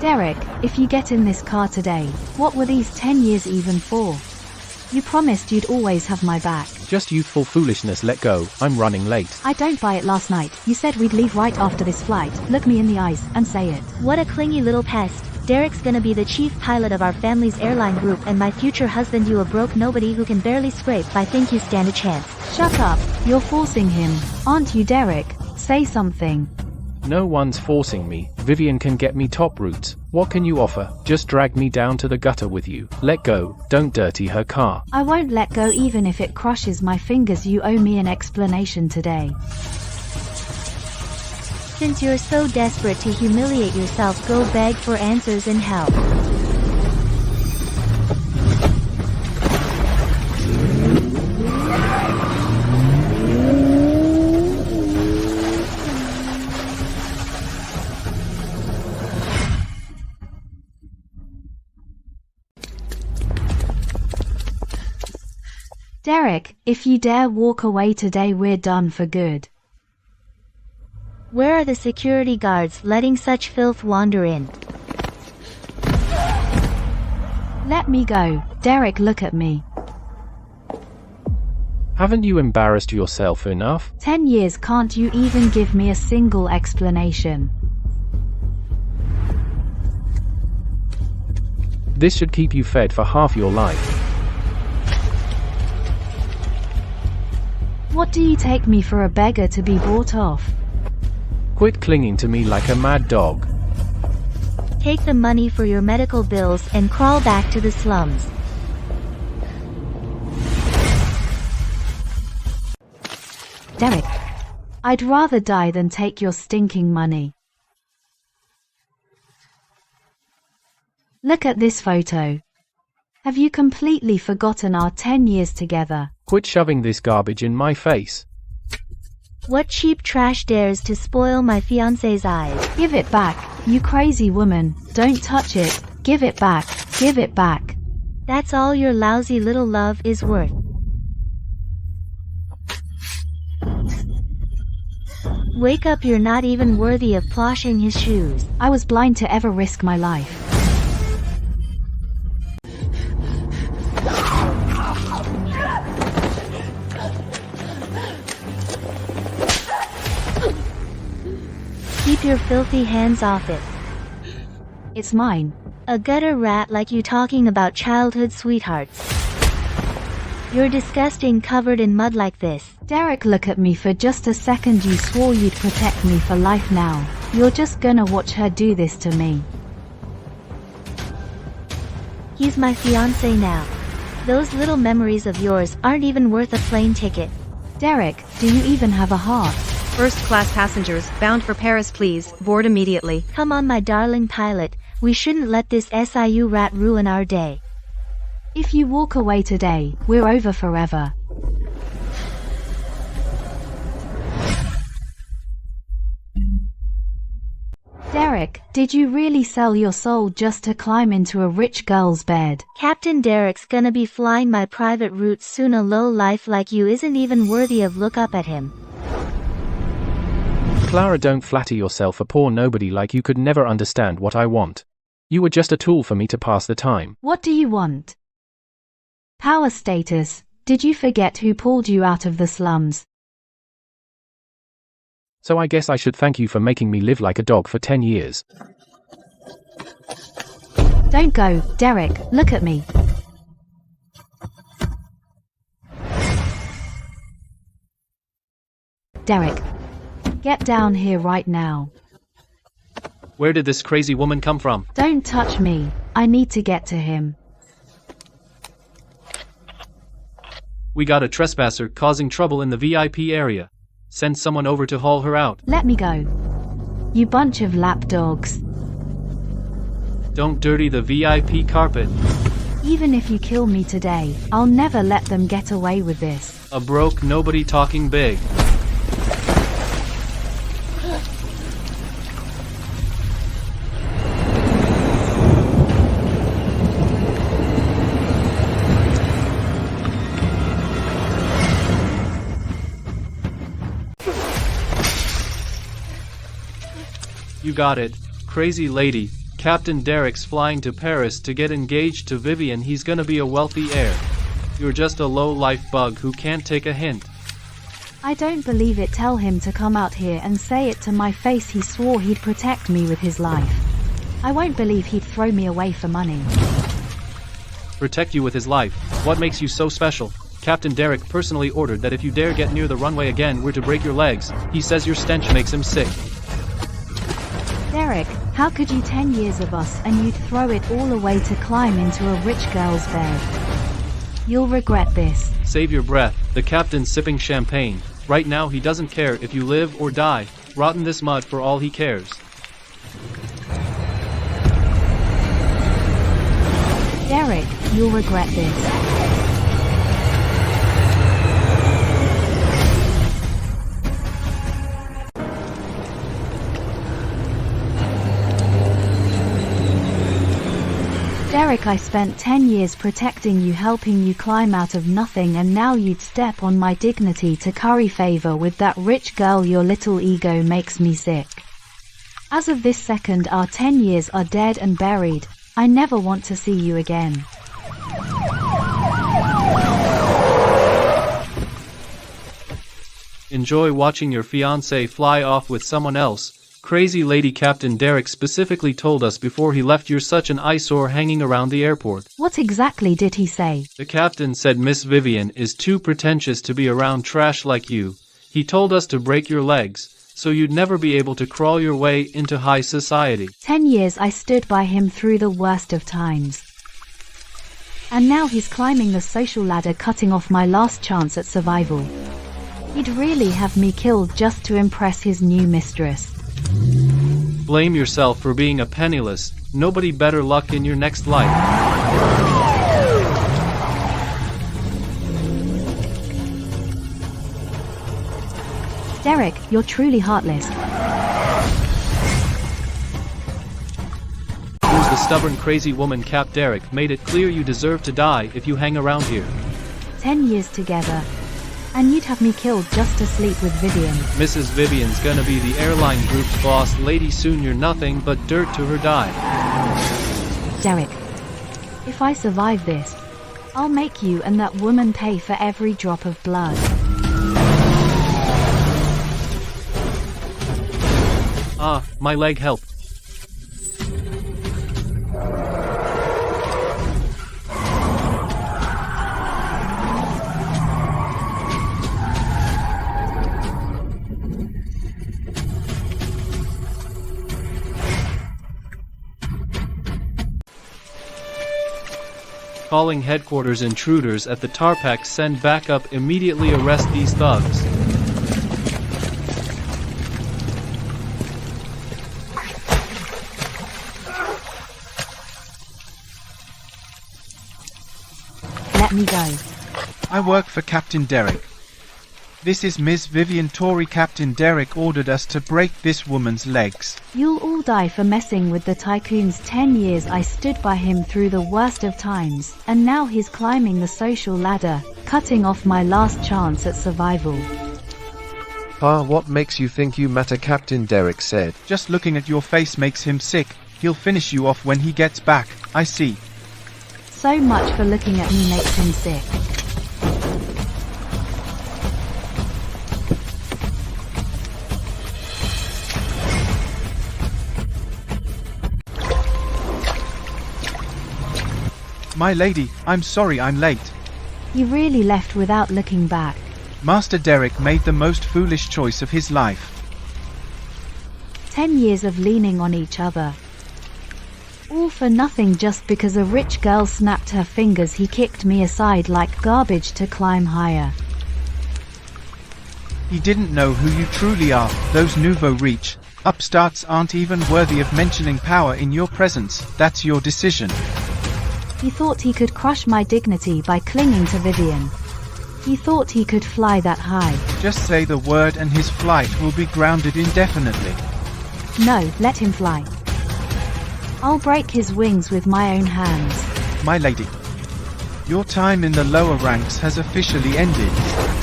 Derek, if you get in this car today, what were these 10 years even for? You promised you'd always have my back. Just youthful foolishness, let go, I'm running late. I don't buy it. Last night, you said we'd leave right after this flight. Look me in the eyes and say it. What a clingy little pest. Derek's gonna be the chief pilot of our family's airline group, and my future husband, you a broke nobody who can barely scrape by. Think you stand a chance? Shut up, you're forcing him. Aren't you, Derek? Say something. No one's forcing me. Vivian can get me top routes. What can you offer? Just drag me down to the gutter with you. Let go, don't dirty her car. I won't let go even if it crushes my fingers. You owe me an explanation today. Since you're so desperate to humiliate yourself, go beg for answers and help. Derek, if you dare walk away today, we're done for good. Where are the security guards letting such filth wander in? Let me go. Derek, look at me. Haven't you embarrassed yourself enough? 10 years, can't you even give me a single explanation? This should keep you fed for half your life. What do you take me for, a beggar to be bought off? Quit clinging to me like a mad dog. Take the money for your medical bills and crawl back to the slums. Derek, I'd rather die than take your stinking money. Look at this photo. Have you completely forgotten our 10 years together? Quit shoving this garbage in my face. What cheap trash dares to spoil my fiancé's eyes? Give it back, you crazy woman. Don't touch it. Give it back. Give it back. That's all your lousy little love is worth. Wake up, you're not even worthy of ploshing his shoes. I was blind to ever risk my life. Keep your filthy hands off it. It's mine. A gutter rat like you talking about childhood sweethearts. You're disgusting, covered in mud like this. Derek, look at me for just a second. You swore you'd protect me for life. Now you're just gonna watch her do this to me. He's my fiancé now. Those little memories of yours aren't even worth a plane ticket. Derek, do you even have a heart? First-class passengers, bound for Paris please, board immediately. Come on, my darling pilot, we shouldn't let this SIU rat ruin our day. If you walk away today, we're over forever. Derek, did you really sell your soul just to climb into a rich girl's bed? Captain Derek's gonna be flying my private route soon. A low life like you isn't even worthy of look up at him. Clara, don't flatter yourself. A poor nobody like you could never understand what I want. You were just a tool for me to pass the time. What do you want? Power, status. Did you forget who pulled you out of the slums? So I guess I should thank you for making me live like a dog for 10 years. Don't go, Derek, look at me. Derek, get down here right now. Where did this crazy woman come from? Don't touch me. I need to get to him. We got a trespasser causing trouble in the VIP area. Send someone over to haul her out. Let me go. You bunch of lapdogs. Don't dirty the VIP carpet. Even if you kill me today, I'll never let them get away with this. A broke nobody talking big. You got it, crazy lady. Captain Derek's flying to Paris to get engaged to Vivian. He's gonna be a wealthy heir. You're just a low-life bug who can't take a hint. I don't believe it. Tell him to come out here and say it to my face. He swore he'd protect me with his life. I won't believe he'd throw me away for money. Protect you with his life? What makes you so special? Captain Derek personally ordered that if you dare get near the runway again, we're to break your legs. He says your stench makes him sick. Derek, how could you? 10 years of us and you'd throw it all away to climb into a rich girl's bed. You'll regret this. Save your breath. The captain's sipping champagne. Right now he doesn't care if you live or die. Rot in this mud for all he cares. Derek, you'll regret this. Derek, I spent 10 years protecting you, helping you climb out of nothing, and now you'd step on my dignity to curry favor with that rich girl. Your little ego makes me sick. As of this second, our 10 years are dead and buried. I never want to see you again. Enjoy watching your fiancé fly off with someone else. Crazy lady. Captain Derek specifically told us before he left you're such an eyesore hanging around the airport. What exactly did he say? The captain said Miss Vivian is too pretentious to be around trash like you. He told us to break your legs, so you'd never be able to crawl your way into high society. 10 years I stood by him through the worst of times. And now he's climbing the social ladder, cutting off my last chance at survival. He'd really have me killed just to impress his new mistress. Blame yourself for being a penniless. Nobody. Better luck in your next life. Derek, you're truly heartless. Who's the stubborn crazy woman? Cap Derek made it clear you deserve to die if you hang around here. 10 years together. And you'd have me killed just to sleep with Vivian. Mrs. Vivian's gonna be the airline group's boss lady soon. You're nothing but dirt to her die. Derek, if I survive this, I'll make you and that woman pay for every drop of blood. Ah, my leg, help. Calling headquarters. Intruders at the Tarpax. Send backup immediately. Arrest these thugs. Let me go. I work for Captain Derek. This is Ms. Vivian Tory. Captain Derek ordered us to break this woman's legs. You'll all die for messing with the tycoon's 10 years. I stood by him through the worst of times, and now he's climbing the social ladder, cutting off my last chance at survival. What makes you think you matter? Captain Derek said. Just looking at your face makes him sick. He'll finish you off when he gets back. I see. So much for looking at me makes him sick. My lady, I'm sorry I'm late. He really left without looking back. Master Derek made the most foolish choice of his life. 10 years of leaning on each other. All for nothing just because a rich girl snapped her fingers. He kicked me aside like garbage to climb higher. He didn't know who you truly are. Those nouveau riche upstarts aren't even worthy of mentioning power in your presence. That's your decision. He thought he could crush my dignity by clinging to Vivian. He thought he could fly that high. Just say the word and his flight will be grounded indefinitely. No, let him fly. I'll break his wings with my own hands. My lady, your time in the lower ranks has officially ended.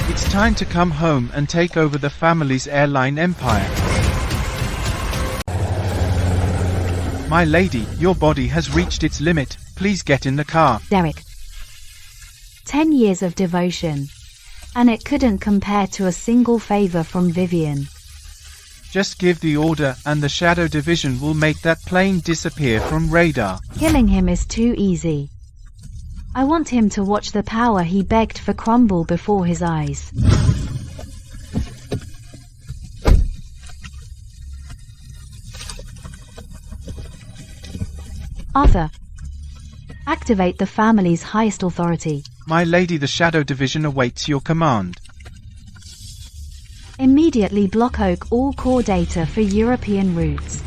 It's time to come home and take over the family's airline empire. My lady, your body has reached its limit. Please get in the car. Derek. 10 years of devotion. And it couldn't compare to a single favor from Vivian. Just give the order and the Shadow Division will make that plane disappear from radar. Killing him is too easy. I want him to watch the power he begged for crumble before his eyes. Arthur. Activate the family's highest authority. My lady, the Shadow Division awaits your command. Immediately block all core data for European routes.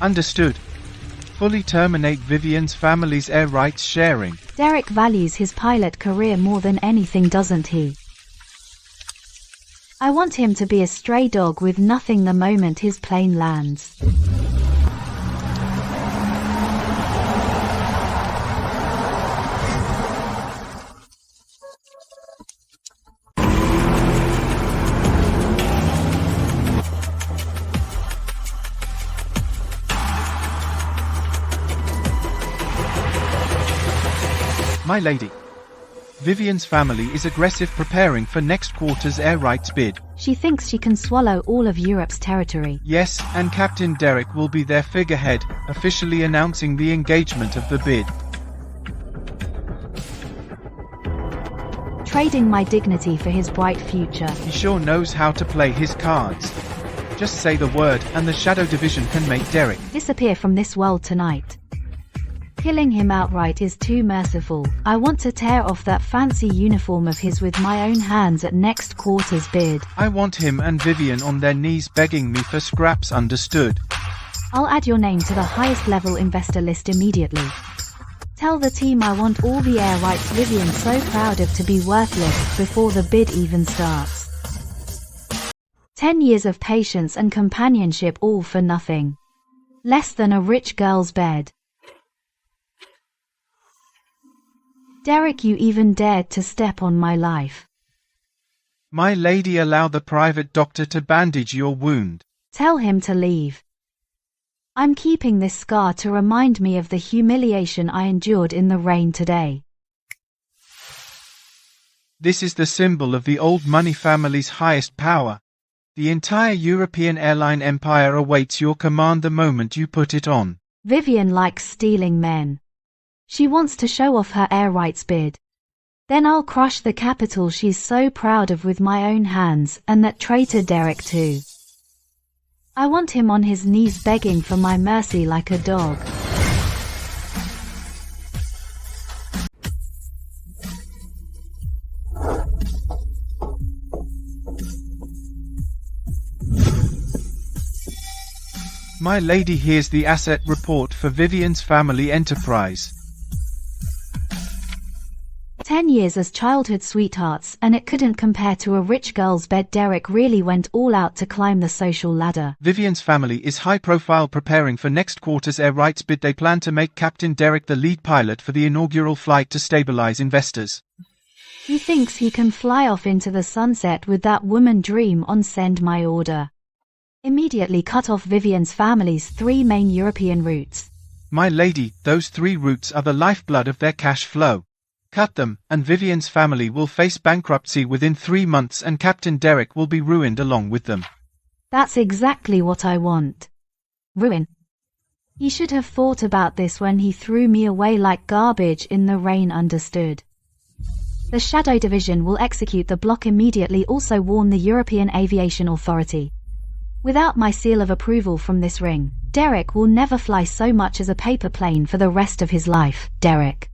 Understood. Fully terminate Vivian's family's air rights sharing. Derek values his pilot career more than anything, doesn't he? I want him to be a stray dog with nothing the moment his plane lands. My lady. Vivian's family is aggressive, preparing for next quarter's air rights bid. She thinks she can swallow all of Europe's territory. Yes, and Captain Derek will be their figurehead, officially announcing the engagement of the bid. Trading my dignity for his bright future. He sure knows how to play his cards. Just say the word, and the Shadow Division can make Derek disappear from this world tonight. Killing him outright is too merciful. I want to tear off that fancy uniform of his with my own hands at next quarter's bid. I want him and Vivian on their knees begging me for scraps. Understood. I'll add your name to the highest level investor list immediately. Tell the team I want all the air rights Vivian's so proud of to be worthless before the bid even starts. 10 years of patience and companionship all for nothing. Less than a rich girl's bed. Derek, you even dared to step on my life. My lady, allow the private doctor to bandage your wound. Tell him to leave. I'm keeping this scar to remind me of the humiliation I endured in the rain today. This is the symbol of the old money family's highest power. The entire European airline empire awaits your command the moment you put it on. Vivian likes stealing men. She wants to show off her air rights bid. Then I'll crush the capital she's so proud of with my own hands, and that traitor Derek too. I want him on his knees begging for my mercy like a dog. My lady, here's the asset report for Vivian's family enterprise. 10 years as childhood sweethearts, and it couldn't compare to a rich girl's bed. Derek really went all out to climb the social ladder. Vivian's family is high profile, preparing for next quarter's air rights bid. They plan to make Captain Derek the lead pilot for the inaugural flight to stabilize investors. He thinks he can fly off into the sunset with that woman. Dream on. Send my order. Immediately cut off Vivian's family's 3 main European routes. My lady, those 3 routes are the lifeblood of their cash flow. Cut them, and Vivian's family will face bankruptcy within 3 months, and Captain Derek will be ruined along with them. That's exactly what I want. Ruin. He should have thought about this when he threw me away like garbage in the rain. Understood. The Shadow Division will execute the block immediately. Also warn the European Aviation Authority. Without my seal of approval from this ring, Derek will never fly so much as a paper plane for the rest of his life. Derek.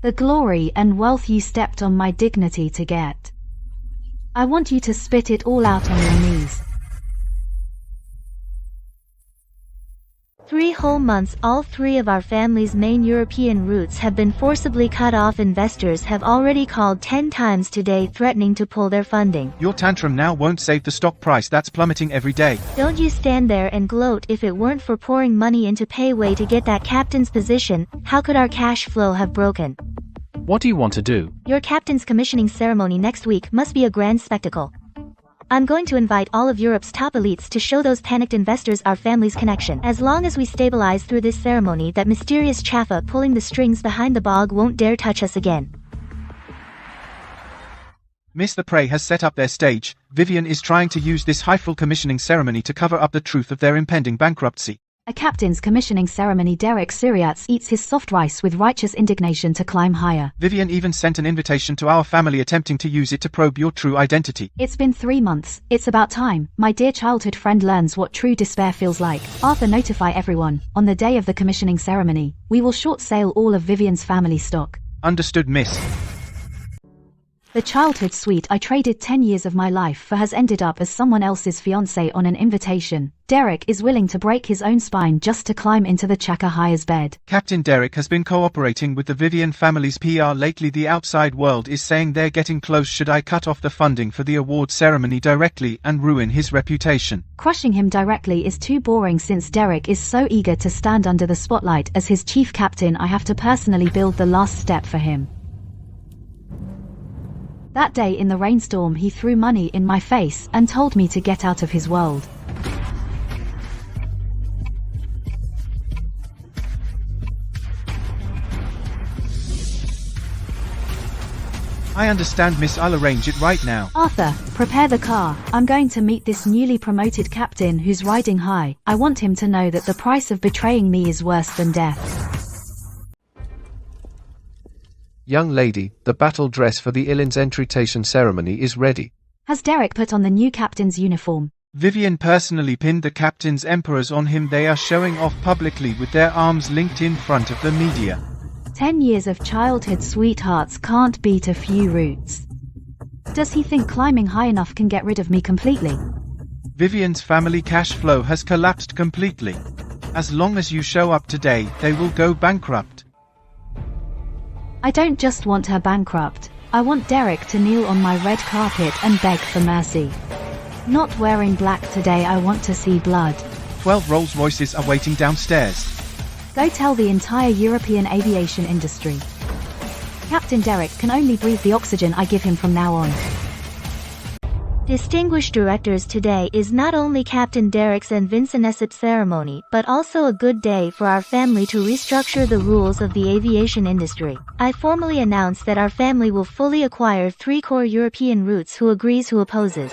The glory and wealth you stepped on my dignity to get. I want you to spit it all out on your knees. 3 whole months, all 3 of our family's main European routes have been forcibly cut off. Investors have already called 10 times today, threatening to pull their funding. Your tantrum now won't save the stock price that's plummeting every day. Don't you stand there and gloat. If it weren't for pouring money into payway to get that captain's position, how could our cash flow have broken? What do you want to do? Your captain's commissioning ceremony next week must be a grand spectacle. I'm going to invite all of Europe's top elites to show those panicked investors our family's connection. As long as we stabilize through this ceremony, that mysterious Chaffa pulling the strings behind the bog won't dare touch us again. Miss the Prey has set up their stage. Vivian is trying to use this high-full commissioning ceremony to cover up the truth of their impending bankruptcy. A captain's commissioning ceremony. Derek Siriats eats his soft rice with righteous indignation to climb higher. Vivian even sent an invitation to our family attempting to use it to probe your true identity. It's been 3 months. It's about time. My dear childhood friend learns what true despair feels like. Arthur, notify everyone. On the day of the commissioning ceremony, we will short sale all of Vivian's family stock. Understood, miss. The childhood sweet I traded 10 years of my life for has ended up as someone else's fiancé on an invitation. Derek is willing to break his own spine just to climb into the Chaka Hire's bed. Captain Derek has been cooperating with the Vivian family's PR lately. The outside world is saying they're getting close. Should I cut off the funding for the award ceremony directly and ruin his reputation? Crushing him directly is too boring. Since Derek is so eager to stand under the spotlight as his chief captain, I have to personally build the last step for him. That day in the rainstorm he threw money in my face and told me to get out of his world. I understand, miss. I'll arrange it right now. Arthur, prepare the car. I'm going to meet this newly promoted captain who's riding high. I want him to know that the price of betraying me is worse than death. Young lady, the battle dress for the Ilin's entration ceremony is ready. Has Derek put on the new captain's uniform? Vivian personally pinned the captain's emperors on him. They are showing off publicly with their arms linked in front of the media. 10 years of childhood sweethearts can't beat a few roots. Does he think climbing high enough can get rid of me completely? Vivian's family cash flow has collapsed completely. As long as you show up today, they will go bankrupt. I don't just want her bankrupt. I want Derek to kneel on my red carpet and beg for mercy. Not wearing black today. I want to see blood. 12 Rolls Royces are waiting downstairs. Go tell the entire European aviation industry. Captain Derek can only breathe the oxygen I give him from now on. Distinguished directors, today is not only Captain Derek's and Vincent ceremony, but also a good day for our family to restructure the rules of the aviation industry. I formally announce that our family will fully acquire 3 core European routes. Who agrees, who opposes?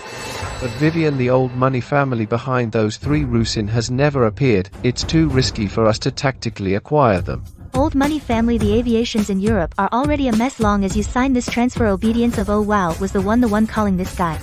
But Vivian, the old money family behind those 3 Rusin, has never appeared. It's too risky for us to tactically acquire them. Old money family, the aviations in Europe are already a mess. Long as you sign this transfer. Obedience of oh wow was the one calling this guy.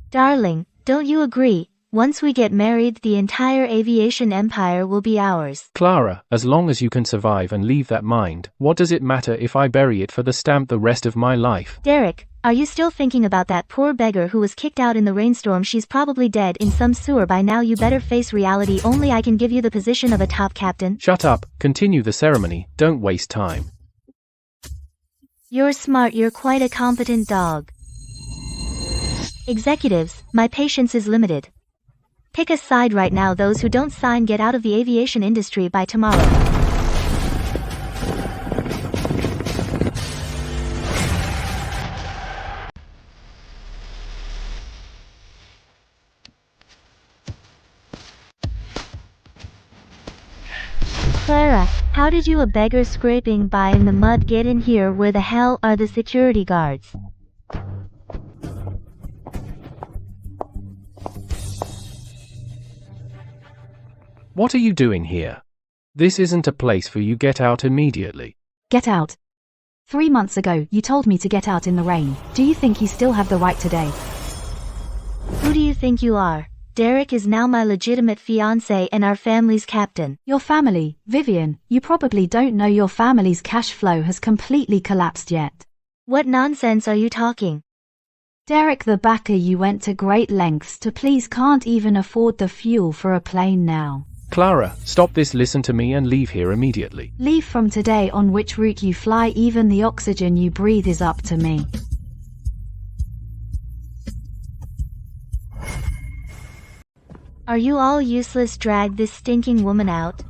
Darling, don't you agree? Once we get married, the entire aviation empire will be ours. Clara, as long as you can survive and leave that mind, what does it matter if I bury it for the stamp the rest of my life? Derek, are you still thinking about that poor beggar who was kicked out in the rainstorm? She's probably dead in some sewer by now. You better face reality. Only I can give you the position of a top captain. Shut up, continue the ceremony, don't waste time. You're smart, you're quite a competent dog. Executives, my patience is limited. Pick a side right now. Those who don't sign get out of the aviation industry by tomorrow. Clara, how did you, a beggar scraping by in the mud, get in here? Where the hell are the security guards? What are you doing here? This isn't a place for you. Get out immediately. Get out. 3 months ago, you told me to get out in the rain. Do you think you still have the right today? Who do you think you are? Derek is now my legitimate fiancé and our family's captain. Your family, Vivian, you probably don't know your family's cash flow has completely collapsed yet. What nonsense are you talking? Derek the backer, you went to great lengths to please, can't even afford the fuel for a plane now. Clara, stop this, listen to me and leave here immediately. Leave from today on. Which route you fly, even the oxygen you breathe is up to me. Are you all useless? Drag this stinking woman out.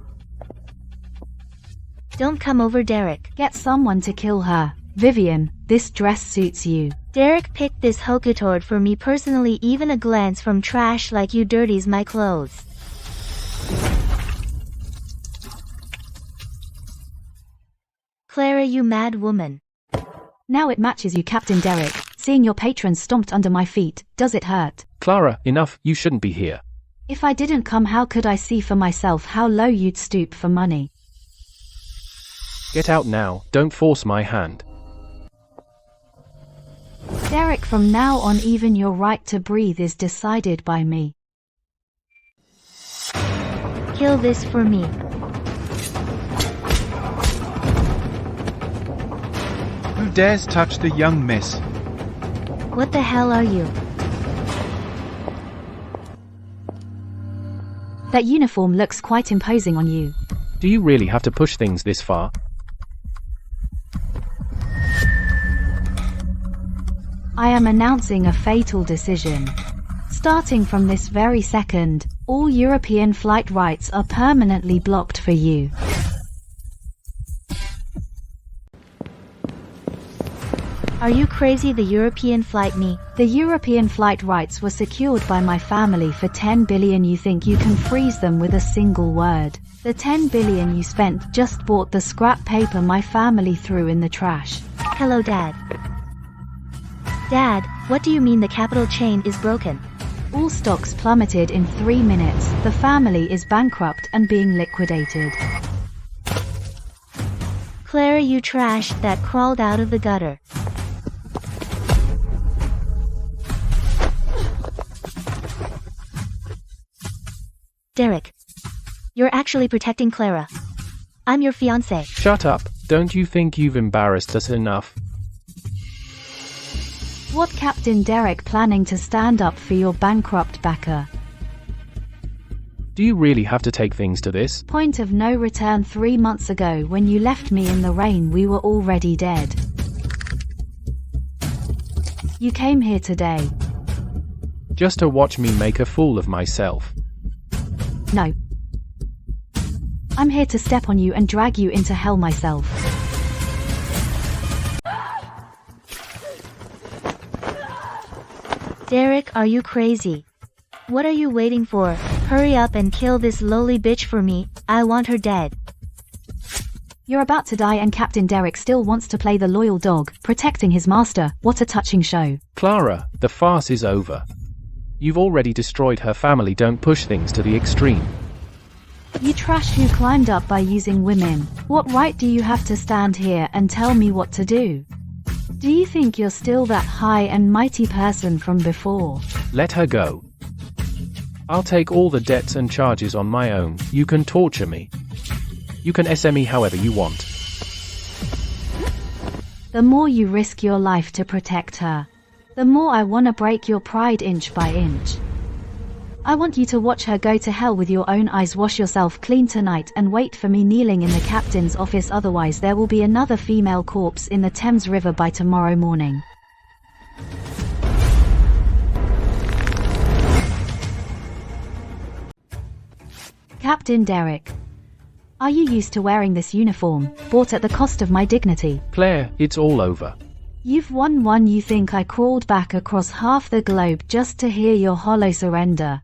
Don't come over, Derek. Get someone to kill her. Vivian, this dress suits you. Derek picked this hokatord for me personally. Even a glance from trash like you dirties my clothes. Clara, you mad woman. Now it matches you, Captain Derek. Seeing your patron stomped under my feet, does it hurt? Clara, enough, you shouldn't be here. If I didn't come, how could I see for myself how low you'd stoop for money? Get out now, don't force my hand. Derek, from now on even your right to breathe is decided by me. Kill this for me. Who dares touch the young miss? What the hell are you? That uniform looks quite imposing on you. Do you really have to push things this far? I am announcing a fatal decision. Starting from this very second, all European flight rights are permanently blocked for you. Are you crazy? The European flight me? The European flight rights were secured by my family for 10 billion. You think you can freeze them with a single word? The 10 billion you spent just bought the scrap paper my family threw in the trash. Hello, Dad. Dad, what do you mean the capital chain is broken? All stocks plummeted in 3 minutes. The family is bankrupt and being liquidated. Clara, you trash that crawled out of the gutter. Derek, you're actually protecting Clara. I'm your fiancé. Shut up, don't you think you've embarrassed us enough? What, Captain Derek, planning to stand up for your bankrupt backer? Do you really have to take things to this? Point of no return. 3 months ago when you left me in the rain we were already dead. You came here today. Just to watch me make a fool of myself. No. I'm here to step on you and drag you into hell myself. Derek, are you crazy? What are you waiting for? Hurry up and kill this lowly bitch for me. I want her dead. You're about to die and Captain Derek still wants to play the loyal dog, protecting his master. What a touching show. Clara, the farce is over. You've already destroyed her family. Don't push things to the extreme. You trash who climbed up by using women. What right do you have to stand here and tell me what to do? Do you think you're still that high and mighty person from before? Let her go. I'll take all the debts and charges on my own. You can torture me. You can SME however you want. The more you risk your life to protect her, the more I wanna break your pride inch by inch. I want you to watch her go to hell with your own eyes. Wash yourself clean tonight and wait for me kneeling in the captain's office, otherwise there will be another female corpse in the Thames River by tomorrow morning. Captain Derek, are you used to wearing this uniform, bought at the cost of my dignity? Claire, it's all over. You've won. You think I crawled back across half the globe just to hear your hollow surrender?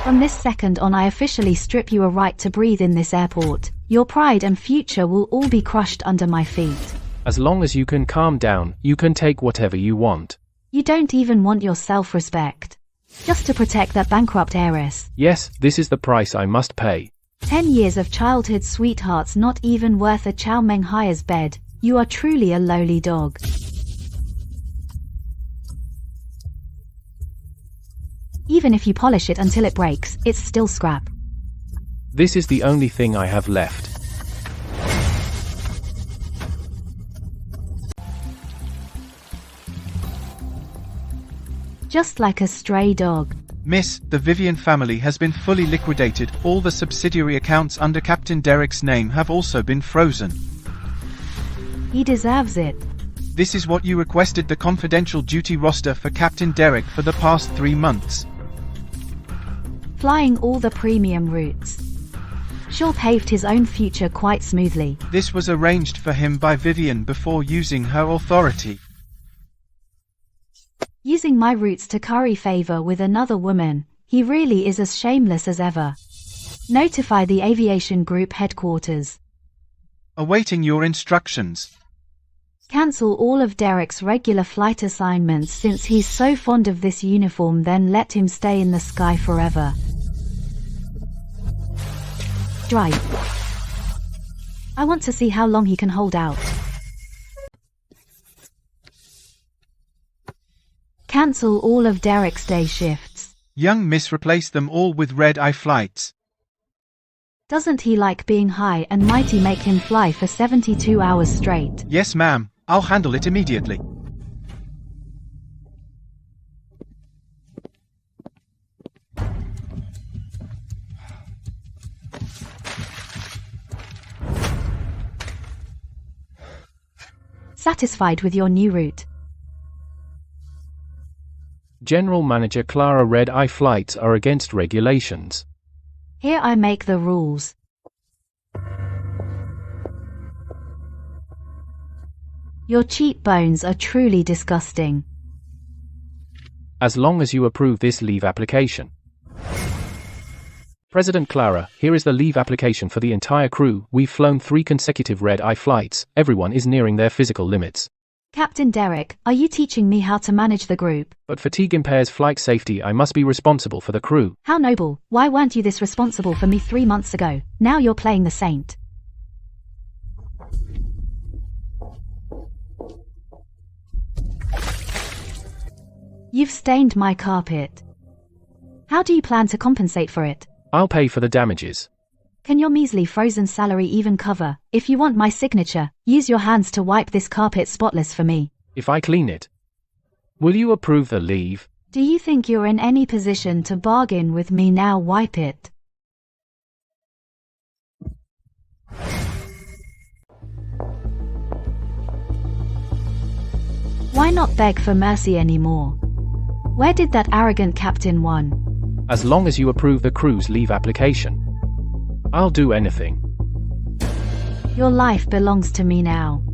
From this second on I officially strip you a right to breathe in this airport. Your pride and future will all be crushed under my feet. As long as you can calm down, you can take whatever you want. You don't even want your self-respect. Just to protect that bankrupt heiress. Yes, this is the price I must pay. 10 years of childhood sweethearts not even worth a Chow Meng Hai's bed. You are truly a lowly dog. Even if you polish it until it breaks, it's still scrap. This is the only thing I have left. Just like a stray dog. Miss, the Vivian family has been fully liquidated. All the subsidiary accounts under Captain Derek's name have also been frozen. He deserves it. This is what you requested, the confidential duty roster for Captain Derek for the past 3 months. Flying all the premium routes. Shaw paved his own future quite smoothly. This was arranged for him by Vivian before using her authority. Using my roots to curry favor with another woman, he really is as shameless as ever. Notify the aviation group headquarters. Awaiting your instructions. Cancel all of Derek's regular flight assignments since he's so fond of this uniform, then let him stay in the sky forever. Drive. I want to see how long he can hold out. Cancel all of Derek's day shifts. Young Miss, replace them all with red-eye flights. Doesn't he like being high and mighty? Make him fly for 72 hours straight. Yes, ma'am. I'll handle it immediately. Satisfied with your new route? General Manager Clara, red-eye flights are against regulations. Here I make the rules. Your cheekbones are truly disgusting. As long as you approve this leave application. President Clara, here is the leave application for the entire crew. We've flown 3 consecutive red-eye flights. Everyone is nearing their physical limits. Captain Derek, are you teaching me how to manage the group? But fatigue impairs flight safety. I must be responsible for the crew. How noble. Why weren't you this responsible for me 3 months ago? Now you're playing the saint. You've stained my carpet. How do you plan to compensate for it? I'll pay for the damages. Can your measly frozen salary even cover? If you want my signature, use your hands to wipe this carpet spotless for me. If I clean it, will you approve the leave? Do you think you're in any position to bargain with me? Now wipe it. Why not beg for mercy anymore? Where did that arrogant captain won? As long as you approve the crew's leave application, I'll do anything. Your life belongs to me now.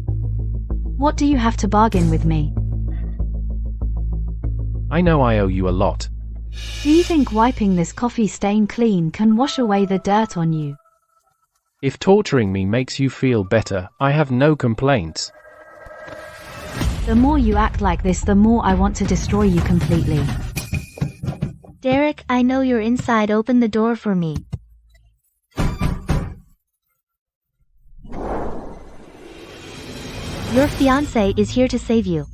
What do you have to bargain with me? I know I owe you a lot. Do you think wiping this coffee stain clean can wash away the dirt on you? If torturing me makes you feel better, I have no complaints. The more you act like this, the more I want to destroy you completely. Derek, I know you're inside. Open the door for me. Your fiancé is here to save you.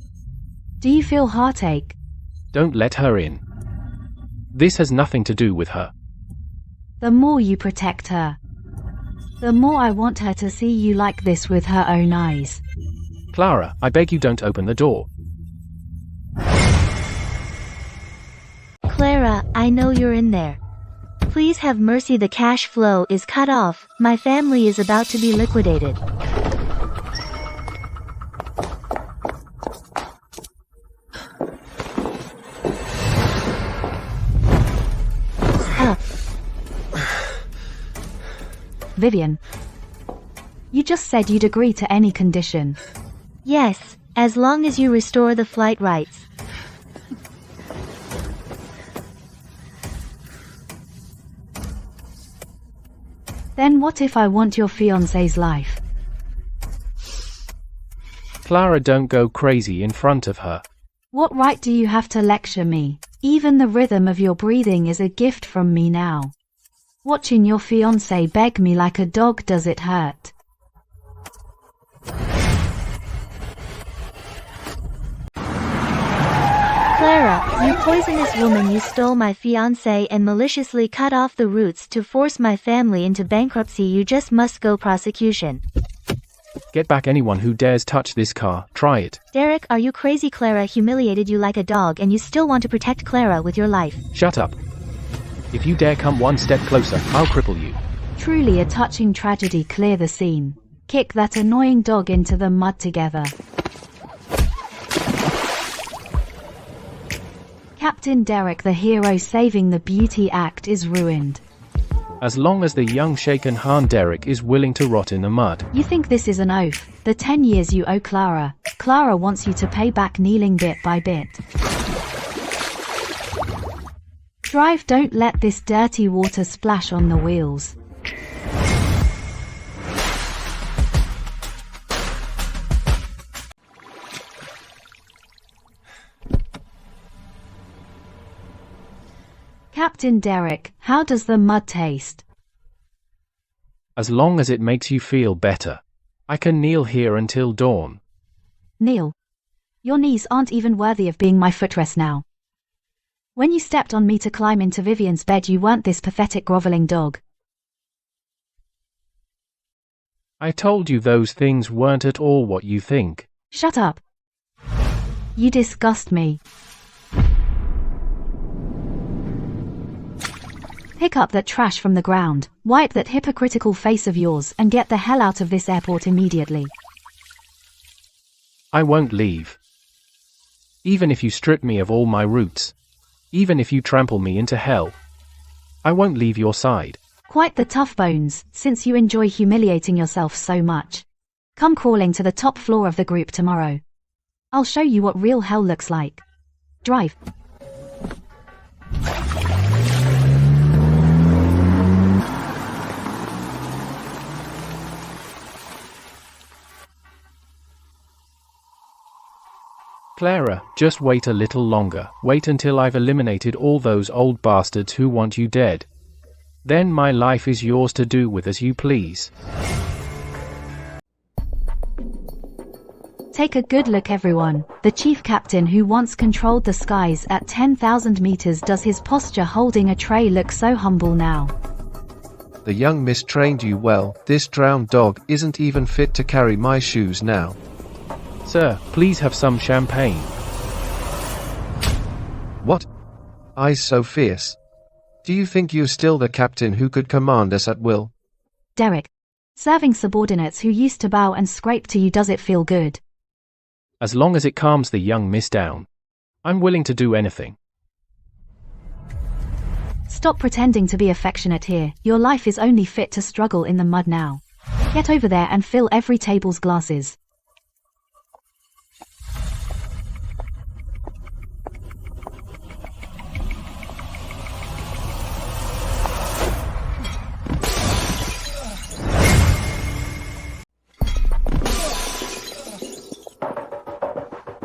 Do you feel heartache? Don't let her in. This has nothing to do with her. The more you protect her, the more I want her to see you like this with her own eyes. Clara, I beg you, don't open the door. Clara, I know you're in there. Please have mercy. The cash flow is cut off. My family is about to be liquidated. Vivian, you just said you'd agree to any condition. Yes, as long as you restore the flight rights. Then what if I want your fiancé's life? Clara, don't go crazy in front of her. What right do you have to lecture me? Even the rhythm of your breathing is a gift from me now. Watching your fiancé beg me like a dog, does it hurt? Clara, you poisonous woman, you stole my fiancé and maliciously cut off the roots to force my family into bankruptcy. You just must go prosecution. Get back anyone who dares touch this car. Try it. Derek, are you crazy? Clara humiliated you like a dog and you still want to protect Clara with your life. Shut up. If you dare come one step closer, I'll cripple you. Truly a touching tragedy. Clear the scene. Kick that annoying dog into the mud together. Captain Derek, the hero saving the beauty act, is ruined. As long as the young shaken Han Derek is willing to rot in the mud. You think this is an oath? The 10 years you owe Clara. Clara wants you to pay back kneeling bit by bit. Drive, don't let this dirty water splash on the wheels. Captain Derek, how does the mud taste? As long as it makes you feel better. I can kneel here until dawn. Kneel. Your knees aren't even worthy of being my footrest now. When you stepped on me to climb into Vivian's bed, you weren't this pathetic groveling dog. I told you those things weren't at all what you think. Shut up. You disgust me. Pick up that trash from the ground, wipe that hypocritical face of yours, and get the hell out of this airport immediately. I won't leave. Even if you strip me of all my roots. Even if you trample me into hell. I won't leave your side. Quite the tough bones, since you enjoy humiliating yourself so much. Come crawling to the top floor of the group tomorrow. I'll show you what real hell looks like. Drive. Clara, just wait a little longer. Wait until I've eliminated all those old bastards who want you dead. Then my life is yours to do with as you please. Take a good look, everyone. The chief captain who once controlled the skies at 10,000 meters, does his posture holding a tray look so humble now? The young miss trained you well. This drowned dog isn't even fit to carry my shoes now. Sir, please have some champagne. What? Eyes so fierce. Do you think you're still the captain who could command us at will? Derek. Serving subordinates who used to bow and scrape to you, does it feel good? As long as it calms the young miss down. I'm willing to do anything. Stop pretending to be affectionate here. Your life is only fit to struggle in the mud now. Get over there and fill every table's glasses.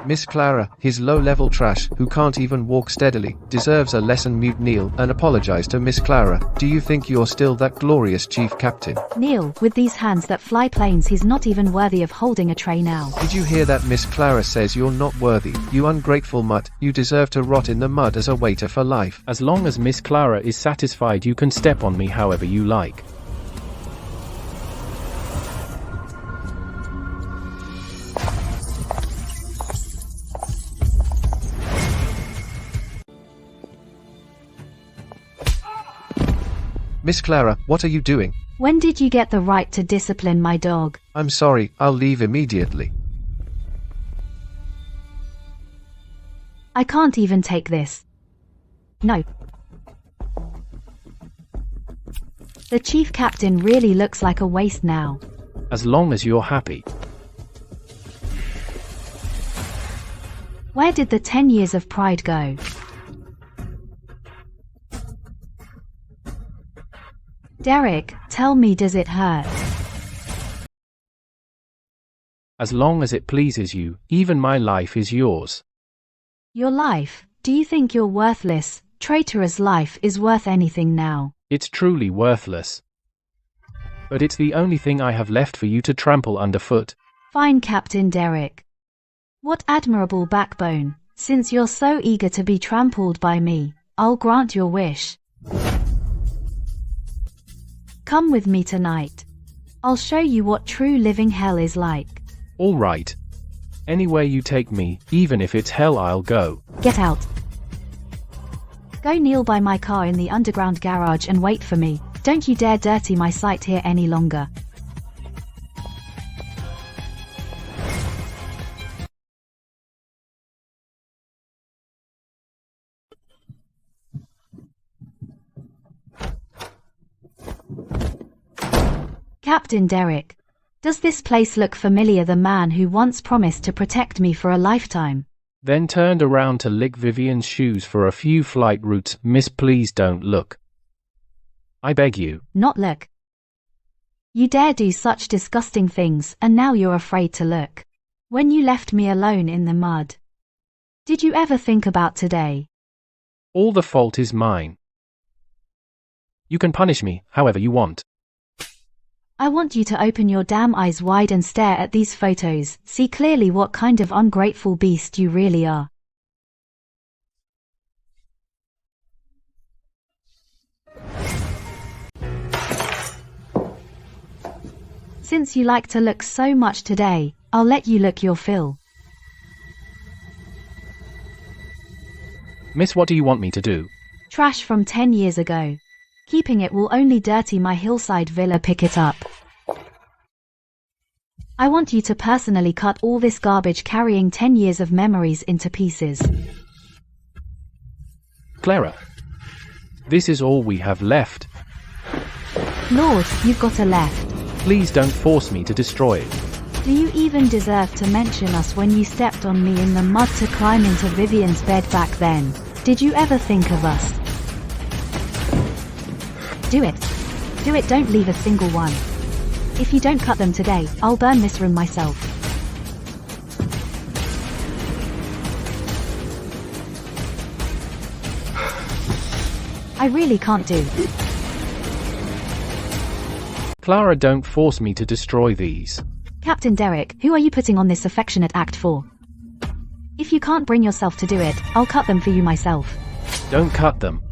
Miss Clara, his low-level trash, who can't even walk steadily, deserves a lesson. Mute kneel and apologize to Miss Clara. Do you think you're still that glorious chief captain? Kneel, with these hands that fly planes. He's not even worthy of holding a tray now. Did you hear that? Miss Clara says you're not worthy. You ungrateful mutt. You deserve to rot in the mud as a waiter for life. As long as Miss Clara is satisfied, you can step on me however you like. Miss Clara, what are you doing? When did you get the right to discipline my dog? I'm sorry, I'll leave immediately. I can't even take this. No. The chief captain really looks like a waste now. As long as you're happy. Where did the 10 years of pride go? Derek, tell me, does it hurt? As long as it pleases you, even my life is yours. Your life? Do you think your worthless, traitorous life is worth anything now? It's truly worthless. But it's the only thing I have left for you to trample underfoot. Fine, Captain Derek. What admirable backbone. Since you're so eager to be trampled by me, I'll grant your wish. Come with me tonight. I'll show you what true living hell is like. All right. Anywhere you take me, even if it's hell, I'll go. Get out. Go kneel by my car in the underground garage and wait for me. Don't you dare dirty my sight here any longer. Captain Derek. Does this place look familiar? The man who once promised to protect me for a lifetime. Then turned around to lick Vivian's shoes for a few flight routes. Miss, please don't look. I beg you. Not look. You dare do such disgusting things, and now you're afraid to look. When you left me alone in the mud. Did you ever think about today? All the fault is mine. You can punish me however you want. I want you to open your damn eyes wide and stare at these photos. See clearly what kind of ungrateful beast you really are. Since you like to look so much today, I'll let you look your fill. Miss, what do you want me to do? Trash from 10 years ago. Keeping it will only dirty my hillside villa. Pick it up. I want you to personally cut all this garbage carrying 10 years of memories into pieces. Clara, this is all we have left. Lord, you've got a left. Please don't force me to destroy it. Do you even deserve to mention us when you stepped on me in the mud to climb into Vivian's bed back then? Did you ever think of us? Do it. Do it, don't leave a single one. If you don't cut them today, I'll burn this room myself. I really can't do. Clara, don't force me to destroy these. Captain Derek, who are you putting on this affectionate act for? If you can't bring yourself to do it, I'll cut them for you myself. Don't cut them.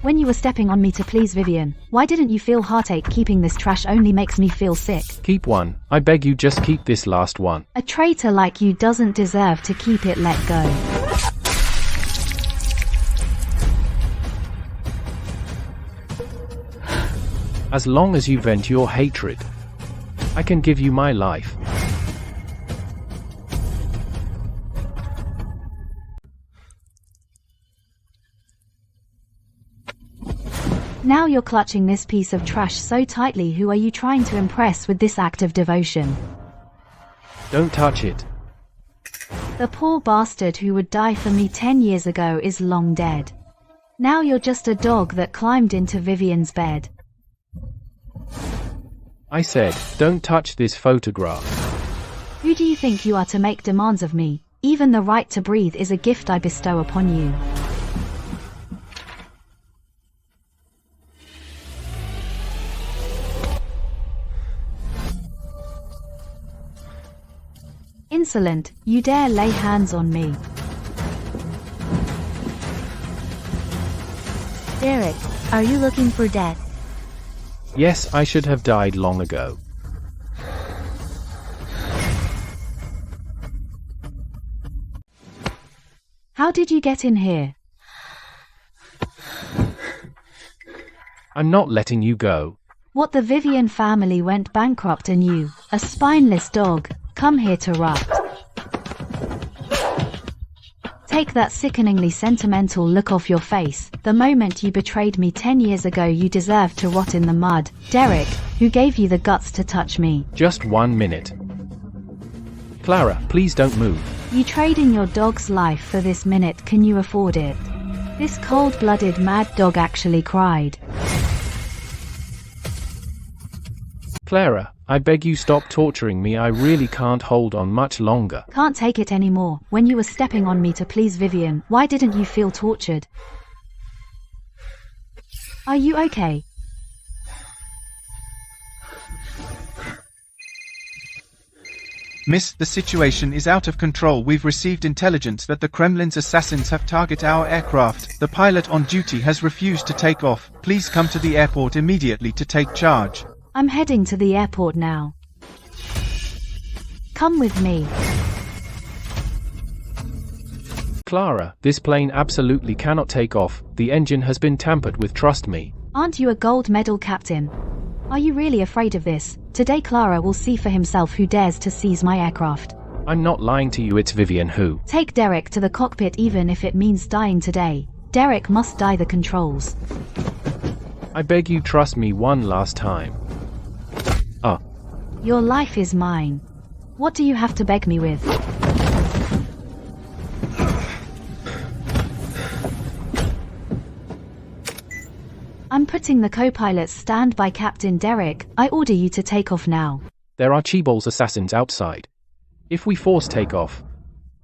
When you were stepping on me to please Vivian, why didn't you feel heartache? Keeping this trash only makes me feel sick. Keep one. I beg you, just keep this last one. A traitor like you doesn't deserve to keep it. Let go. As long as you vent your hatred, I can give you my life. Now you're clutching this piece of trash so tightly. Who are you trying to impress with this act of devotion? Don't touch it. The poor bastard who would die for me 10 years ago is long dead. Now you're just a dog that climbed into Vivian's bed. I said, don't touch this photograph. Who do you think you are to make demands of me? Even the right to breathe is a gift I bestow upon you. Insolent, you dare lay hands on me. Derek, are you looking for death? Yes, I should have died long ago. How did you get in here? I'm not letting you go. What, the Vivian family went bankrupt and you, a spineless dog, come here to rot? Take that sickeningly sentimental look off your face. The moment you betrayed me 10 years ago, you deserve to rot in the mud. Derek, who gave you the guts to touch me? Just 1 minute. Clara, please don't move. You trade in your dog's life for this minute. Can you afford it? This cold-blooded mad dog actually cried. Clara, I beg you, stop torturing me. I really can't hold on much longer. Can't take it anymore. When you were stepping on me to please Vivian, why didn't you feel tortured? Are you okay? Miss, the situation is out of control. We've received intelligence that the Kremlin's assassins have targeted our aircraft. The pilot on duty has refused to take off. Please come to the airport immediately to take charge. I'm heading to the airport now. Come with me. Clara, this plane absolutely cannot take off. The engine has been tampered with, trust me. Aren't you a gold medal captain? Are you really afraid of this? Today Clara will see for himself who dares to seize my aircraft. I'm not lying to you, it's Vivian who. Take Derek to the cockpit even if it means dying today. Derek must die the controls. I beg you, trust me one last time. Your life is mine. What do you have to beg me with? I'm putting the co-pilot's stand by Captain Derek. I order you to take off now. There are Cheebal's assassins outside. If we force takeoff,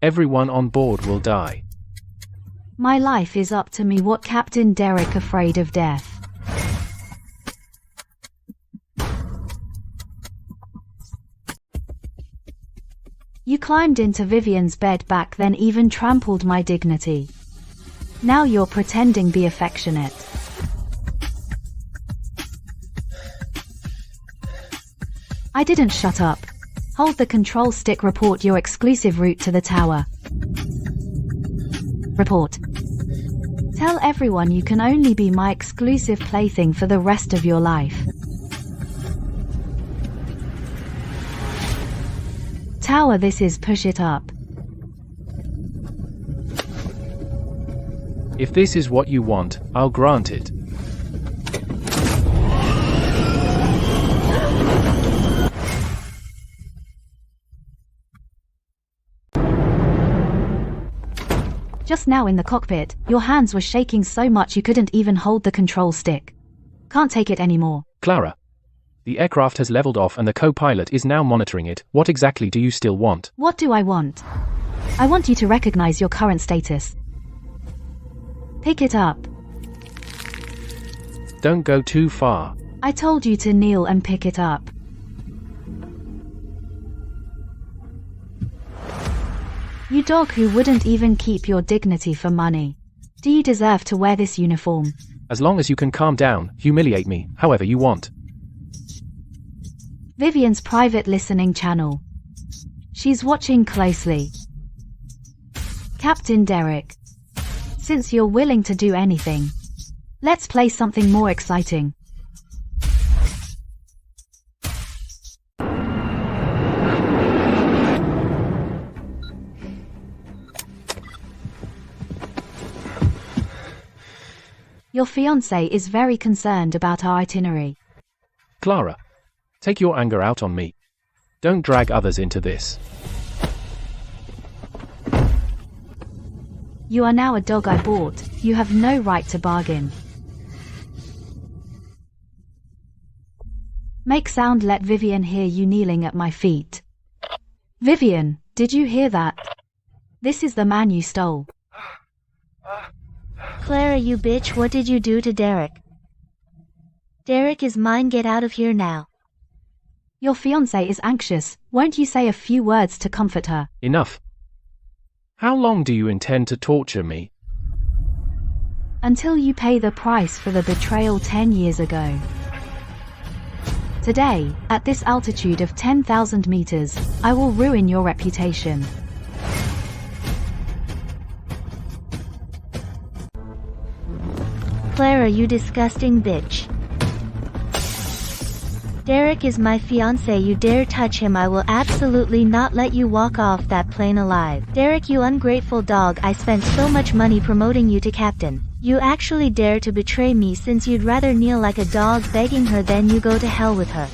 everyone on board will die. My life is up to me. What Captain Derek afraid of death? You climbed into Vivian's bed back then, even trampled my dignity. Now you're pretending be affectionate. I didn't shut up. Hold the control stick. Report your exclusive route to the tower. Report. Tell everyone you can only be my exclusive plaything for the rest of your life. Tower, this is push it up. If this is what you want, I'll grant it. Just now in the cockpit, your hands were shaking so much you couldn't even hold the control stick. Can't take it anymore. Clara, the aircraft has leveled off and the co-pilot is now monitoring it. What exactly do you still want? What do I want? I want you to recognize your current status. Pick it up. Don't go too far. I told you to kneel and pick it up. You dog who wouldn't even keep your dignity for money. Do you deserve to wear this uniform? As long as you can calm down, humiliate me, however you want. Vivian's private listening channel. She's watching closely. Captain Derek. Since you're willing to do anything, let's play something more exciting. Your fiancé is very concerned about our itinerary. Clara, take your anger out on me. Don't drag others into this. You are now a dog I bought. You have no right to bargain. Make sound, let Vivian hear you kneeling at my feet. Vivian, did you hear that? This is the man you stole. Clara, you bitch, what did you do to Derek? Derek is mine, get out of here now. Your fiancé is anxious. Won't you say a few words to comfort her? Enough. How long do you intend to torture me? Until you pay the price for the betrayal 10 years ago. Today, at this altitude of 10,000 meters, I will ruin your reputation. Clara, you disgusting bitch. Derek is my fiancé. You dare touch him, I will absolutely not let you walk off that plane alive. Derek, you ungrateful dog, I spent so much money promoting you to captain. You actually dare to betray me since you'd rather kneel like a dog begging her than you go to hell with her.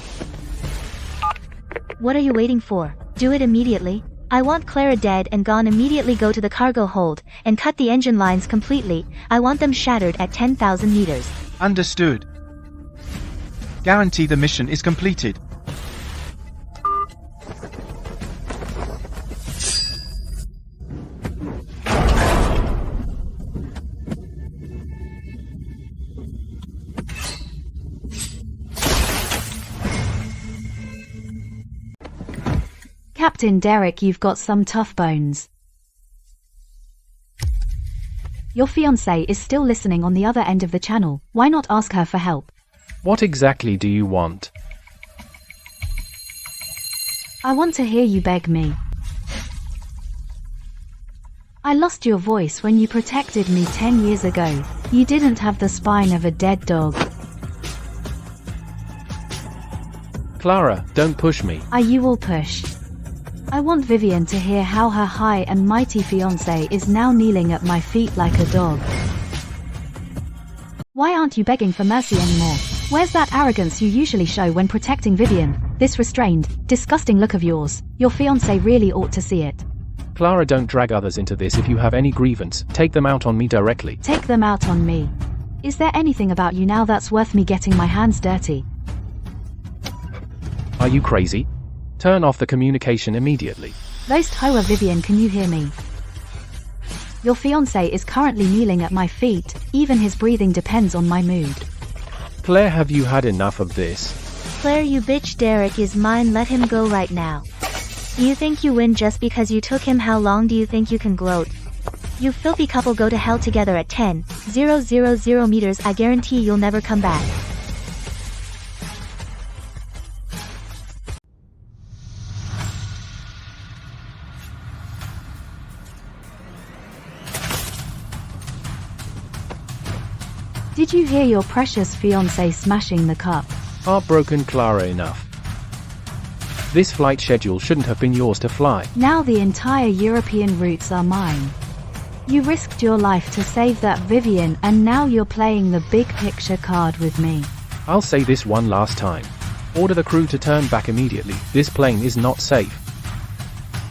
What are you waiting for? Do it immediately. I want Clara dead and gone. Immediately go to the cargo hold and cut the engine lines completely. I want them shattered at 10,000 meters. Understood. Guarantee the mission is completed. Captain Derek, you've got some tough bones. Your fiancé is still listening on the other end of the channel. Why not ask her for help? What exactly do you want? I want to hear you beg me. I lost your voice when you protected me 10 years ago. You didn't have the spine of a dead dog. Clara, don't push me. You will push. I want Vivian to hear how her high and mighty fiancé is now kneeling at my feet like a dog. Why aren't you begging for mercy anymore? Where's that arrogance you usually show when protecting Vivian? This restrained, disgusting look of yours, your fiancé really ought to see it. Clara, don't drag others into this. If you have any grievance, take them out on me directly. Take them out on me. Is there anything about you now that's worth me getting my hands dirty? Are you crazy? Turn off the communication immediately. Roast Hoa Vivian, can you hear me? Your fiancé is currently kneeling at my feet, even his breathing depends on my mood. Claire, have you had enough of this? Claire, you bitch, Derek is mine, let him go right now. Do you think you win just because you took him? How long do you think you can gloat? You filthy couple go to hell together at 10,000 meters, I guarantee you'll never come back. Did you hear your precious fiancé smashing the cup? Heartbroken, Clara, enough. This flight schedule shouldn't have been yours to fly. Now the entire European routes are mine. You risked your life to save that Vivian, and now you're playing the big picture card with me. I'll say this one last time. Order the crew to turn back immediately. This plane is not safe.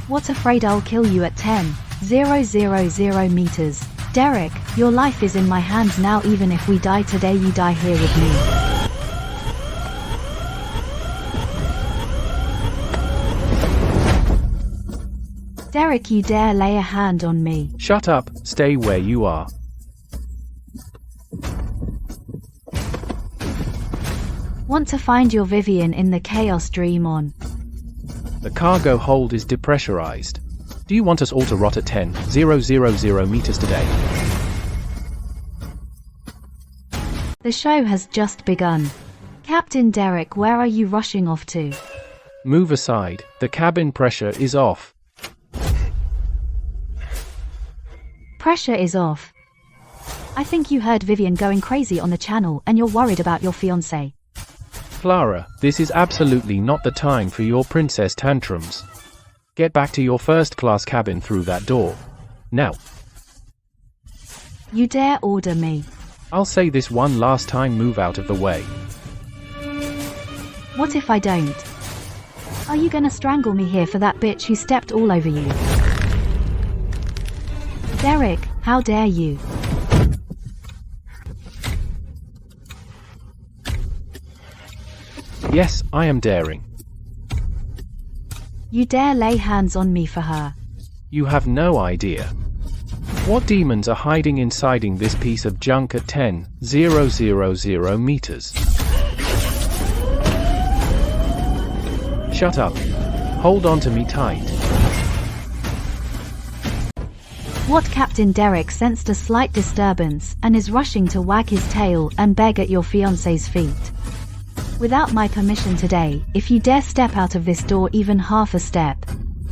What, afraid I'll kill you at 10,000 meters? Derek, your life is in my hands now. Even if we die today, you die here with me. Derek, you dare lay a hand on me? Shut up, stay where you are. Want to find your Vivian in the chaos, dream on. The cargo hold is depressurized. Do you want us all to rot at 10,000 meters today? The show has just begun. Captain Derek, where are you rushing off to? Move aside, the cabin pressure is off. Pressure is off. I think you heard Vivian going crazy on the channel and you're worried about your fiancé. Clara, this is absolutely not the time for your princess tantrums. Get back to your first-class cabin through that door. Now. You dare order me? I'll say this one last time, move out of the way. What if I don't? Are you gonna strangle me here for that bitch who stepped all over you? Derek, how dare you? Yes, I am daring. You dare lay hands on me for her? You have no idea. What demons are hiding inside this piece of junk at 10,000 meters? Shut up. Hold on to me tight. What? Captain Derek sensed a slight disturbance and is rushing to wag his tail and beg at your fiancé's feet. Without my permission today, if you dare step out of this door even half a step,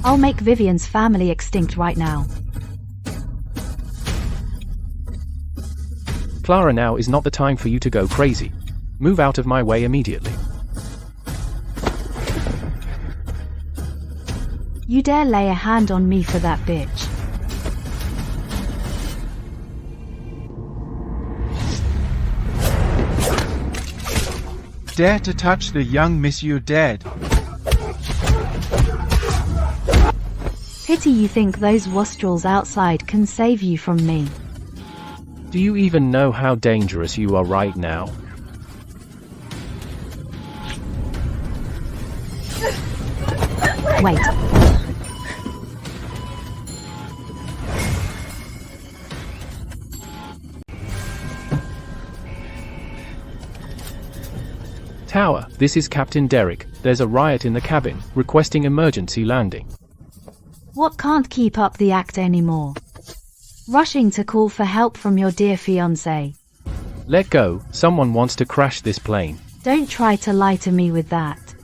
I'll make Vivian's family extinct right now. Clara, now is not the time for you to go crazy. Move out of my way immediately. You dare lay a hand on me for that bitch? Dare to touch the young miss, you're dead. Pity you think those wastrels outside can save you from me. Do you even know how dangerous you are right now? Wait. Tower, this is Captain Derek. There's a riot in the cabin, requesting emergency landing. What, can't keep up the act anymore? Rushing to call for help from your dear fiancé. Let go, someone wants to crash this plane. Don't try to lie to me with that.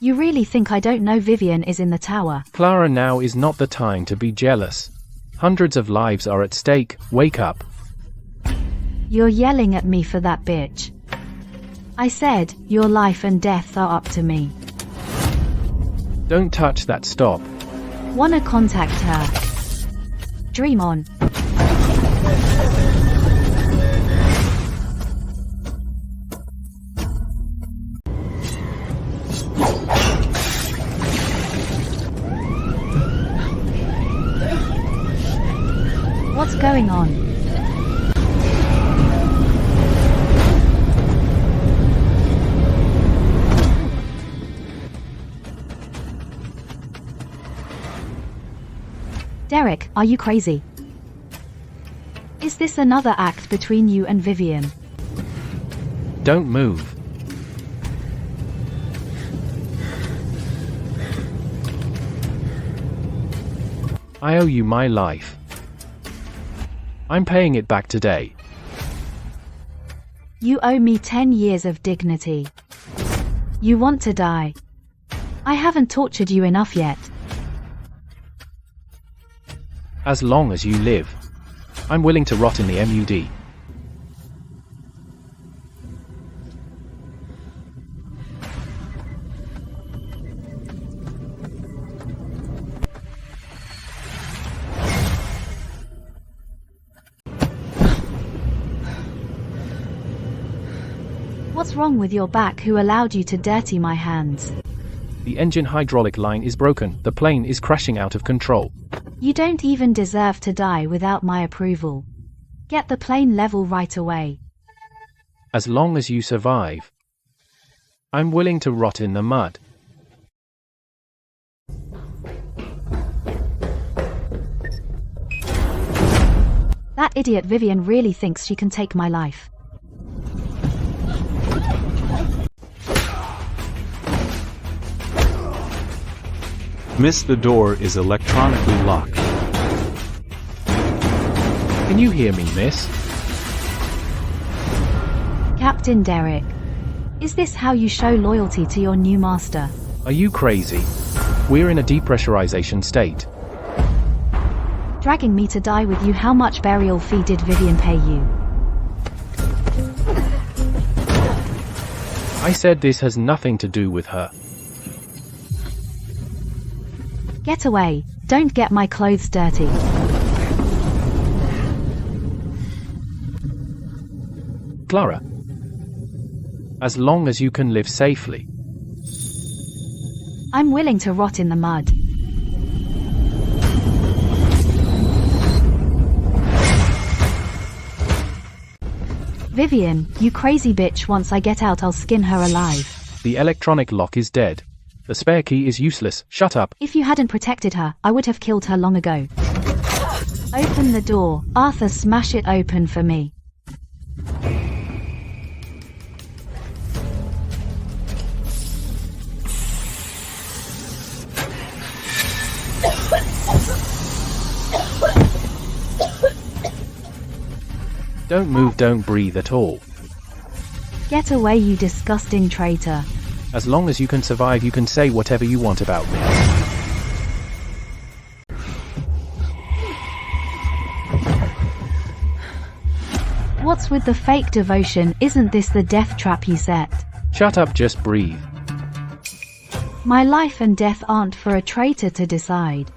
You really think I don't know Vivian is in the tower? Clara, now is not the time to be jealous. Hundreds of lives are at stake, wake up. You're yelling at me for that bitch. I said, your life and death are up to me. Don't touch that, stop. Wanna contact her? Dream on. going on? Derek, are you crazy? Is this another act between you and Vivian? Don't move. I owe you my life. I'm paying it back today. You owe me 10 years of dignity. You want to die. I haven't tortured you enough yet. As long as you live. I'm willing to rot in the MUD. What's wrong with your back? Who allowed you to dirty my hands? The engine hydraulic line is broken. The plane is crashing out of control. You don't even deserve to die without my approval. Get the plane level right away. As long as you survive. I'm willing to rot in the mud. That idiot Vivian really thinks she can take my life. Miss, the door is electronically locked. Can you hear me, miss? Captain Derek. Is this how you show loyalty to your new master? Are you crazy? We're in a depressurization state. Dragging me to die with you. How much burial fee did Vivian pay you? I said this has nothing to do with her. Get away. Don't get my clothes dirty. Clara. As long as you can live safely. I'm willing to rot in the mud. Vivian, you crazy bitch. Once I get out, I'll skin her alive. The electronic lock is dead. The spare key is useless. Shut up. If you hadn't protected her, I would have killed her long ago. Open the door. Arthur, smash it open for me. Don't move, don't breathe at all. Get away, you disgusting traitor. As long as you can survive, you can say whatever you want about me. What's with the fake devotion? Isn't this the death trap you set? Shut up, just breathe. My life and death aren't for a traitor to decide.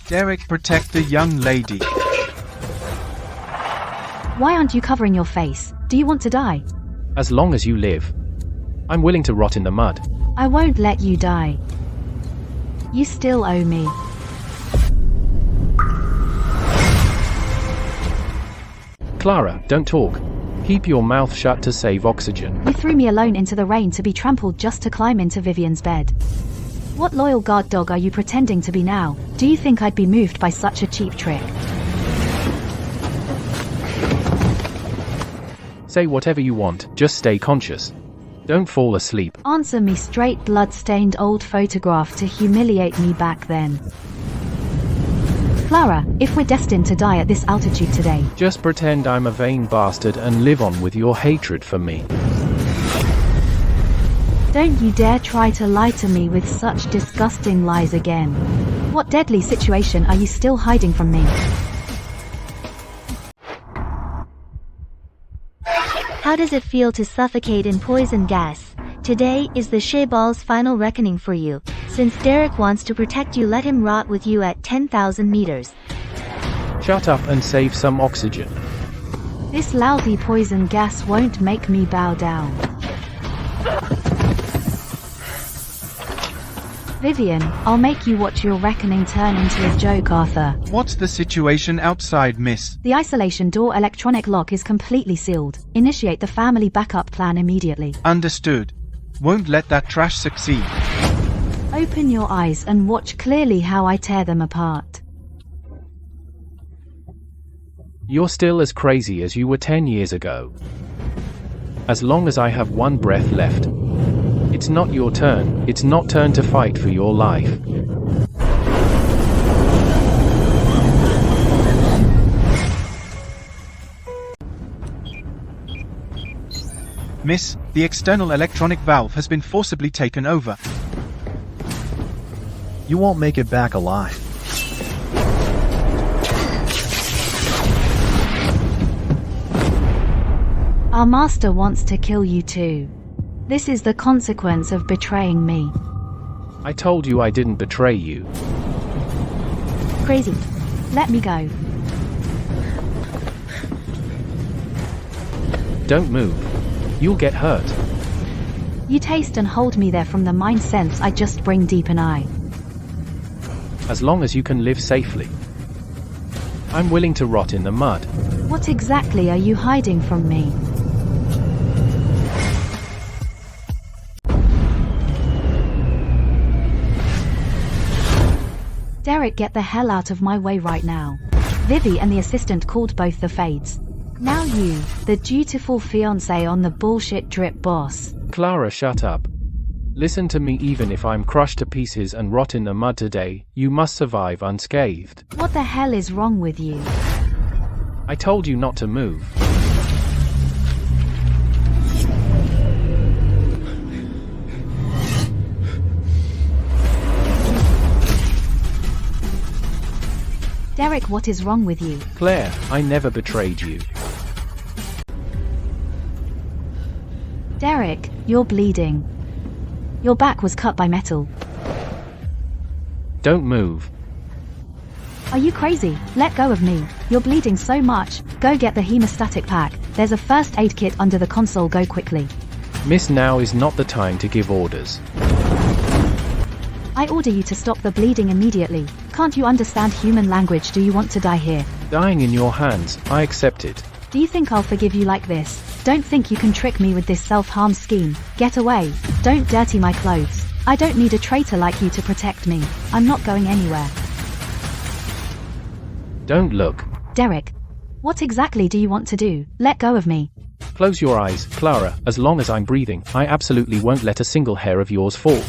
Derek, protect the young lady. Why aren't you covering your face? Do you want to die? As long as you live. I'm willing to rot in the mud. I won't let you die. You still owe me. Clara, don't talk. Keep your mouth shut to save oxygen. You threw me alone into the rain to be trampled just to climb into Vivian's bed. What loyal guard dog are you pretending to be now? Do you think I'd be moved by such a cheap trick? Say whatever you want, just stay conscious. Don't fall asleep. Answer me straight, blood-stained old photograph to humiliate me back then. Clara, if we're destined to die at this altitude today, Just pretend I'm a vain bastard and live on with your hatred for me. don't you dare try to lie to me with such disgusting lies again. What deadly situation are you still hiding from me? How does it feel to suffocate in poison gas? Today is the Shaybal's final reckoning for you. Since Derek wants to protect you, let him rot with you at 10,000 meters. Shut up and save some oxygen. This lousy poison gas won't make me bow down. Vivian, I'll make you watch your reckoning turn into a joke, Arthur. What's the situation outside, miss? The isolation door electronic lock is completely sealed. Initiate the family backup plan immediately. Understood. Won't let that trash succeed. Open your eyes and watch clearly how I tear them apart. You're still as crazy as you were 10 years ago. As long as I have one breath left. It's not your turn, it's not turn to fight for your life. Miss, the external electronic valve has been forcibly taken over. You won't make it back alive. Our master wants to kill you too. This is the consequence of betraying me. I told you I didn't betray you. Crazy. Let me go. Don't move. You'll get hurt. You taste and hold me there from the mind sense I just bring deep an eye. As long as you can live safely. I'm willing to rot in the mud. What exactly are you hiding from me? Derek, get the hell out of my way right now. Vivi and the assistant called both the Fades. Now you, the dutiful fiancé on the bullshit drip boss. Clara, shut up. Listen to me. Even if I'm crushed to pieces and rot in the mud today, you must survive unscathed. What the hell is wrong with you? I told you not to move. Derek, what is wrong with you? Claire, I never betrayed you. Derek, you're bleeding. Your back was cut by metal. Don't move. Are you crazy? Let go of me. You're bleeding so much. Go get the hemostatic pack. There's a first aid kit under the console. Go quickly. Miss, now is not the time to give orders. I order you to stop the bleeding immediately. Can't you understand human language? Do you want to die here? Dying in your hands, I accept it. Do you think I'll forgive you like this? Don't think you can trick me with this self-harm scheme. Get away. Don't dirty my clothes. I don't need a traitor like you to protect me. I'm not going anywhere. Don't look. Derek. What exactly do you want to do? Let go of me. Close your eyes, Clara. As long as I'm breathing, I absolutely won't let a single hair of yours fall.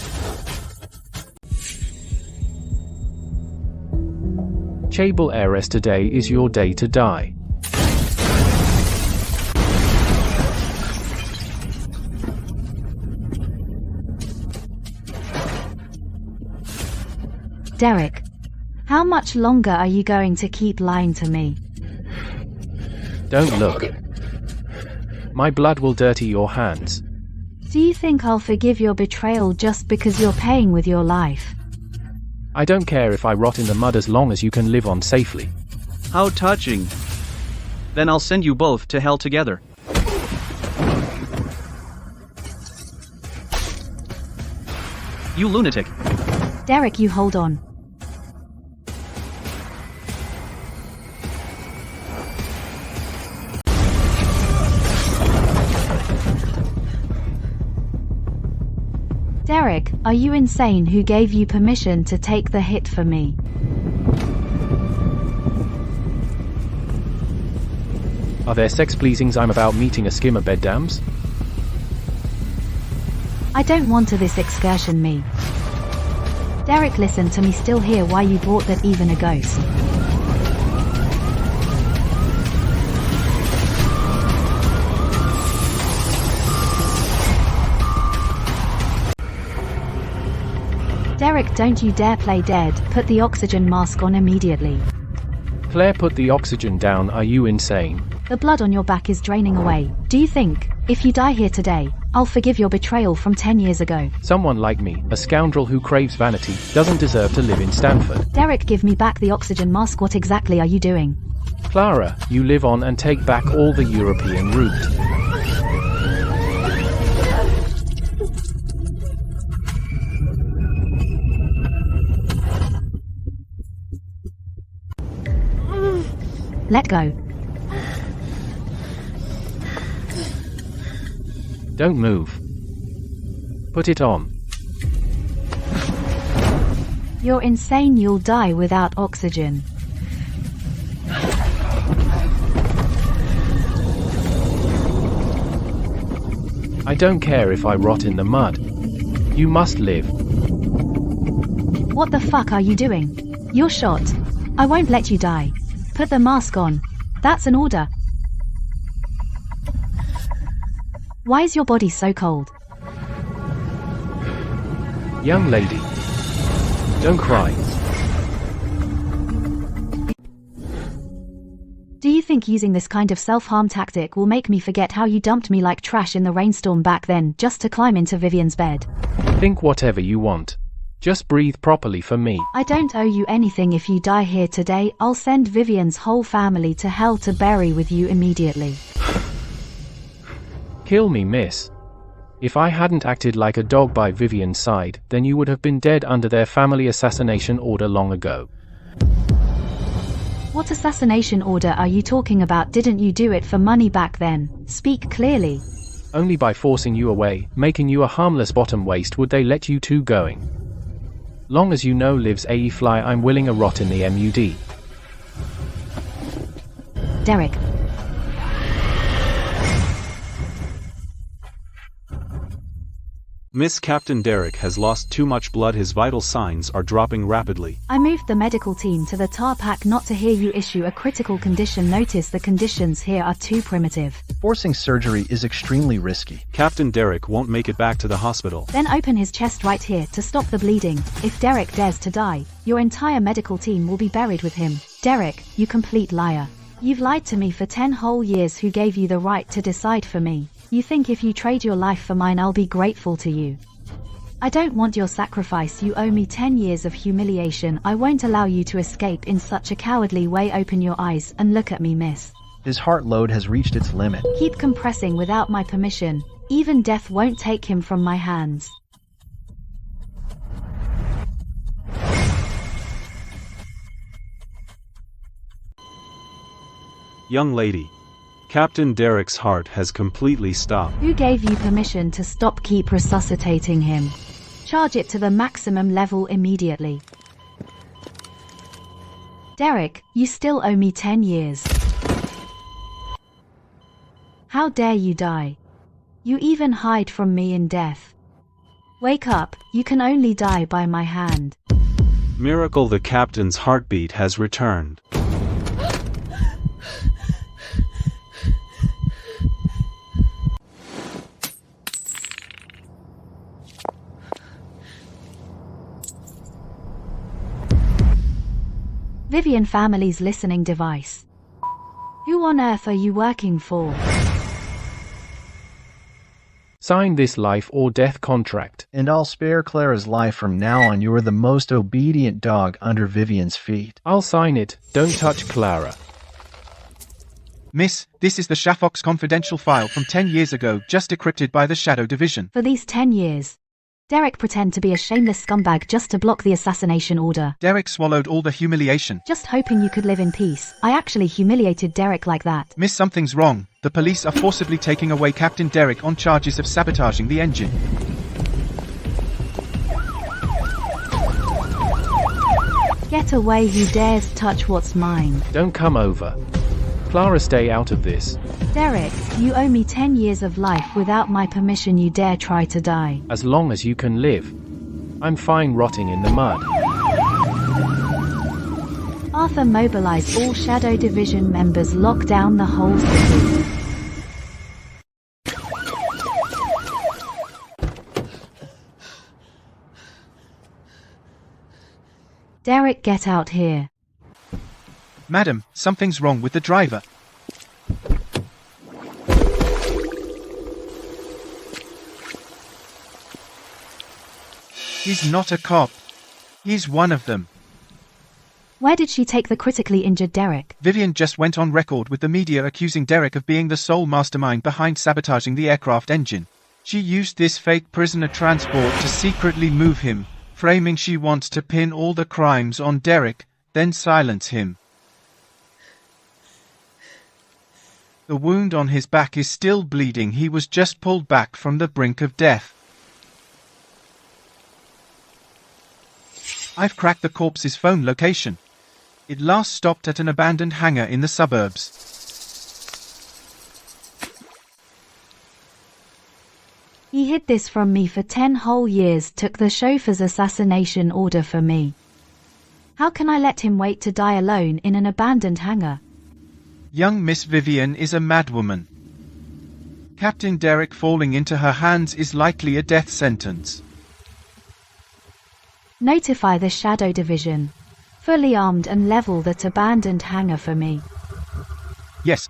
Chable heiress, today is your day to die. Derek. How much longer are you going to keep lying to me? Don't look. My blood will dirty your hands. Do you think I'll forgive your betrayal just because you're paying with your life? I don't care if I rot in the mud as long as you can live on safely. How touching. Then I'll send you both to hell together. You lunatic. Derek, you hold on. Derek, are you insane? Who gave you permission to take the hit for me? Are there sex pleasings? I'm about meeting a skimmer beddams? I don't want to this excursion me. Derek, listen to me. Still hear why you brought that even a ghost. Derek, don't you dare play dead. Put the oxygen mask on immediately. Claire, put the oxygen down. Are you insane? The blood on your back is draining away. Do you think, if you die here today, I'll forgive your betrayal from 10 years ago? Someone like me, a scoundrel who craves vanity, doesn't deserve to live in Stanford. Derek, give me back the oxygen mask. What exactly are you doing? Clara, you live on and take back all the European route. Let go. Don't move. Put it on. You're insane, you'll die without oxygen. I don't care if I rot in the mud. You must live. What the fuck are you doing? You're shot. I won't let you die. Put the mask on. That's an order. Why is your body so cold? Young lady. Don't cry. Do you think using this kind of self-harm tactic will make me forget how you dumped me like trash in the rainstorm back then just to climb into Vivian's bed? Think whatever you want. Just breathe properly for me. I don't owe you anything. If you die here today, I'll send Vivian's whole family to hell to bury with you immediately. Kill me, miss. If I hadn't acted like a dog by Vivian's side, then you would have been dead under their family assassination order long ago. What assassination order are you talking about? Didn't you do it for money back then? Speak clearly. Only by forcing you away, making you a harmless bottom waste would they let you two going. Long as you know lives a fly, I'm willing a rot in the MUD. Derek. Miss Captain Derek has lost too much blood. His vital signs are dropping rapidly. I moved the medical team to the tar pack not to hear you issue a critical condition notice. The conditions here are too primitive. Forcing surgery is extremely risky. Captain Derek won't make it back to the hospital. Then open his chest right here to stop the bleeding. If Derek dares to die, your entire medical team will be buried with him. Derek, you complete liar. You've lied to me for 10 whole years. Who gave you the right to decide for me? You think if you trade your life for mine I'll be grateful to you? I don't want your sacrifice. You owe me 10 years of humiliation. I won't allow you to escape in such a cowardly way. Open your eyes and look at me, miss. His heart load has reached its limit. Keep compressing without my permission. Even death won't take him from my hands. Young lady. Captain Derek's heart has completely stopped. Who gave you permission to stop? Keep resuscitating him. Charge it to the maximum level immediately. Derek, you still owe me 10 years. How dare you die? You even hide from me in death. Wake up, you can only die by my hand. Miracle, the captain's heartbeat has returned. Vivian family's listening device. Who on earth are you working for? Sign this life or death contract. And I'll spare Clara's life from now on. You are the most obedient dog under Vivian's feet. I'll sign it. Don't touch Clara. Miss, this is the Shafox confidential file from 10 years ago, just decrypted by the Shadow Division. For these 10 years, Derek pretend to be a shameless scumbag just to block the assassination order. Derek swallowed all the humiliation. Just hoping you could live in peace. I actually humiliated Derek like that. Miss, something's wrong. The police are forcibly taking away Captain Derek on charges of sabotaging the engine. Get away, who dares touch what's mine? Don't come over. Clara, stay out of this. Derek, you owe me 10 years of life. Without my permission you dare try to die. As long as you can live. I'm fine rotting in the mud. Arthur, mobilize all Shadow Division members. Lock down the whole city. Derek, get out here. Madam, something's wrong with the driver. He's not a cop. He's one of them. Where did she take the critically injured Derek? Vivian just went on record with the media accusing Derek of being the sole mastermind behind sabotaging the aircraft engine. She used this fake prisoner transport to secretly move him, framing she wants to pin all the crimes on Derek, then silence him. The wound on his back is still bleeding. He was just pulled back from the brink of death. I've cracked the corpse's phone location. It last stopped at an abandoned hangar in the suburbs. He hid this from me for 10 whole years, took the chauffeur's assassination order for me. How can I let him wait to die alone in an abandoned hangar? Young Miss Vivian is a madwoman. Captain Derek falling into her hands is likely a death sentence. Notify the Shadow Division. Fully armed and level that abandoned hangar for me. Yes.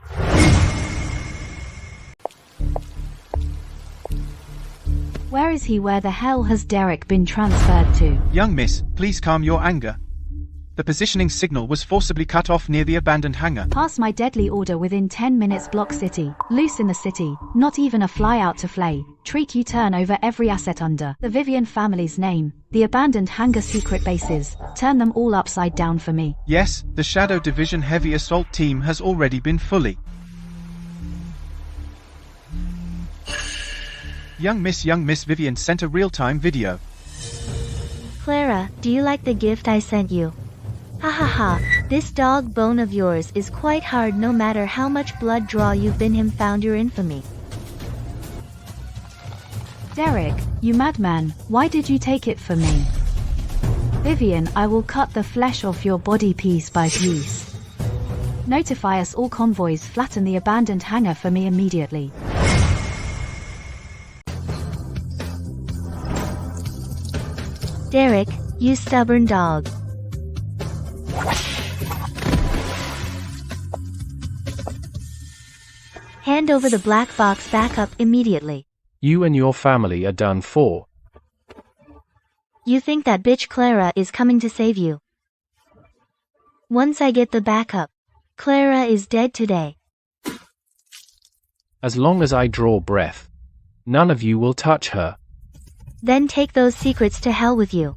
Where is he? Where the hell has Derek been transferred to? Young miss, please calm your anger. The positioning signal was forcibly cut off near the abandoned hangar. Pass my deadly order within 10 minutes. Block city. Loose in the city. Not even a fly out to flay. Treat U-turn over every asset under the Vivian family's name. The abandoned hangar secret bases. Turn them all upside down for me. Yes, the Shadow Division heavy assault team has already been fully. Young Miss Vivian sent a real-time video. Clara, do you like the gift I sent you? Ha ha ha, this dog bone of yours is quite hard. No matter how much blood draw you've been him found your infamy. Derek, you madman, why did you take it for me? Vivian, I will cut the flesh off your body piece by piece. Notify us all convoys. Flatten the abandoned hangar for me immediately. Derek, you stubborn dog. Hand over the black box back up immediately. You and your family are done for. You think that bitch Clara is coming to save you? Once I get the backup, Clara is dead today. As long as I draw breath, none of you will touch her. Then take those secrets to hell with you.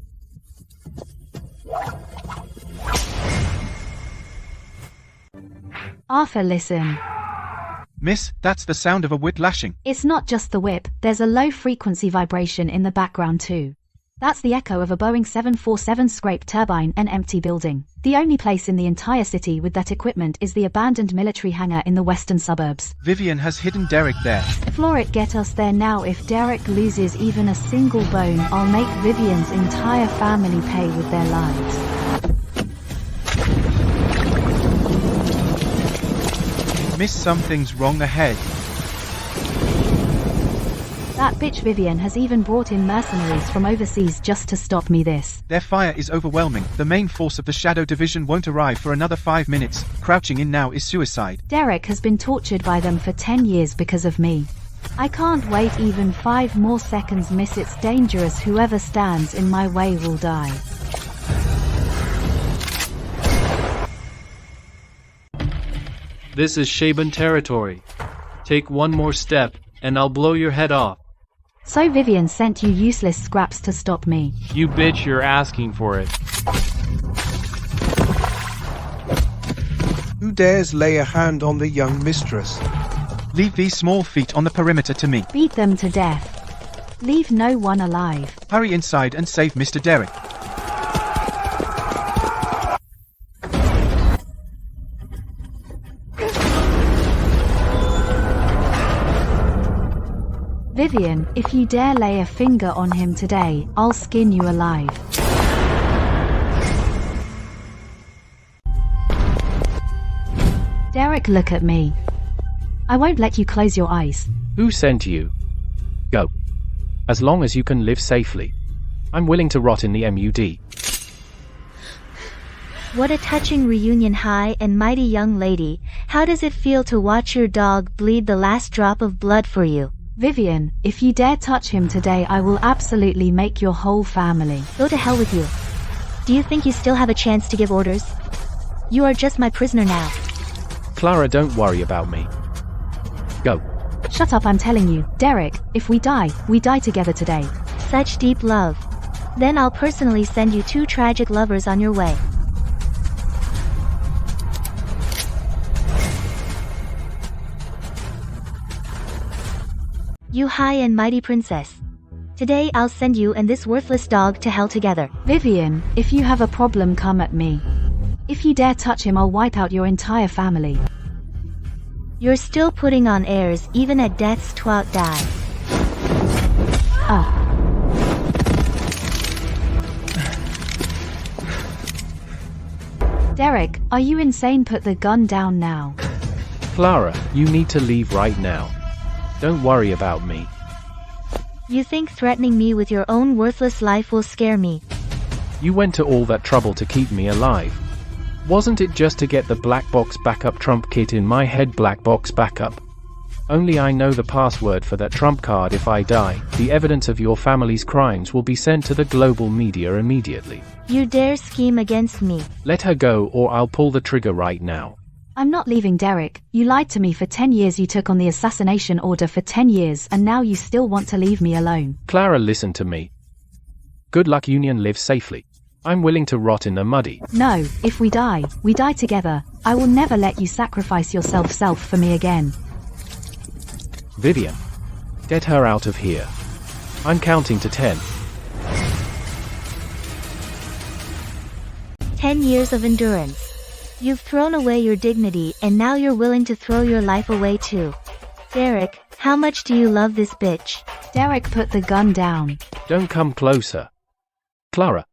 Arthur, listen. Miss, that's the sound of a whip lashing. It's not just the whip, there's a low-frequency vibration in the background too. That's the echo of a Boeing 747 scrape turbine, an empty building. The only place in the entire city with that equipment is the abandoned military hangar in the western suburbs. Vivian has hidden Derek there. Floor it, get us there now. If Derek loses even a single bone, I'll make Vivian's entire family pay with their lives. Miss, something's wrong ahead. That bitch Vivian has even brought in mercenaries from overseas just to stop me this. Their fire is overwhelming. The main force of the Shadow Division won't arrive for another 5 minutes. Crouching in now is suicide. Derek has been tortured by them for 10 years because of me. I can't wait even 5 more seconds. Miss, it's dangerous. Whoever stands in my way will die. This is Shaban territory. Take one more step, and I'll blow your head off. So Vivian sent you useless scraps to stop me. You bitch, you're asking for it. Who dares lay a hand on the young mistress? Leave these small feet on the perimeter to me. Beat them to death. Leave no one alive. Hurry inside and save Mr. Derek. Vivian, if you dare lay a finger on him today, I'll skin you alive. Derek, look at me. I won't let you close your eyes. Who sent you? Go. As long as you can live safely. I'm willing to rot in the MUD. What a touching reunion, high and mighty young lady. How does it feel to watch your dog bleed the last drop of blood for you? Vivian, if you dare touch him today, I will absolutely make your whole family. Go to hell with you. Do you think you still have a chance to give orders? You are just my prisoner now. Clara, don't worry about me. Go. Shut up, I'm telling you. Derek, if we die together today. Such deep love. Then I'll personally send you 2 tragic lovers on your way. You high and mighty princess. Today I'll send you and this worthless dog to hell together. Vivian, if you have a problem, come at me. If you dare touch him, I'll wipe out your entire family. You're still putting on airs even at death's twat die. Derek, are you insane? Put the gun down now. Clara, you need to leave right now. Don't worry about me. You think threatening me with your own worthless life will scare me? You went to all that trouble to keep me alive. Wasn't it just to get the black box backup trump kit in my head? Black box backup. Only I know the password for that trump card. If I die, the evidence of your family's crimes will be sent to the global media immediately. You dare scheme against me? Let her go or I'll pull the trigger right now. I'm not leaving, Derek. You lied to me for 10 years. You took on the assassination order for 10 years and now you still want to leave me alone. Clara, listen to me. Good luck, Union. Live safely. I'm willing to rot in the muddy. No, if we die together. I will never let you sacrifice yourself for me again. Vivian, get her out of here. I'm counting to 10. 10 years of endurance. You've thrown away your dignity and now you're willing to throw your life away too. Derek, how much do you love this bitch? Derek, put the gun down. Don't come closer. Clara,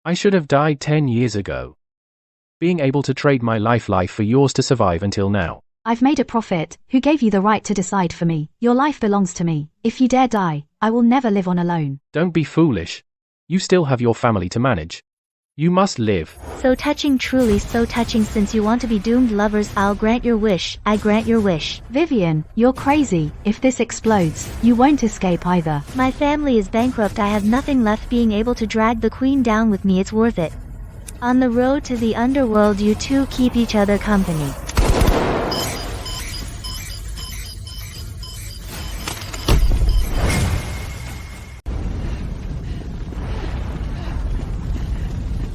I should have died 10 years ago. Being able to trade my life for yours to survive until now. I've made a profit. Who gave you the right to decide for me? Your life belongs to me. If you dare die, I will never live on alone. Don't be foolish. You still have your family to manage. You must live. So touching, truly so touching. Since you want to be doomed lovers, I'll grant your wish. I grant your wish. Vivian, you're crazy. If this explodes, you won't escape either. My family is bankrupt. I have nothing left. Being able to drag the queen down with me, it's worth it. On the road to the underworld, you two keep each other company.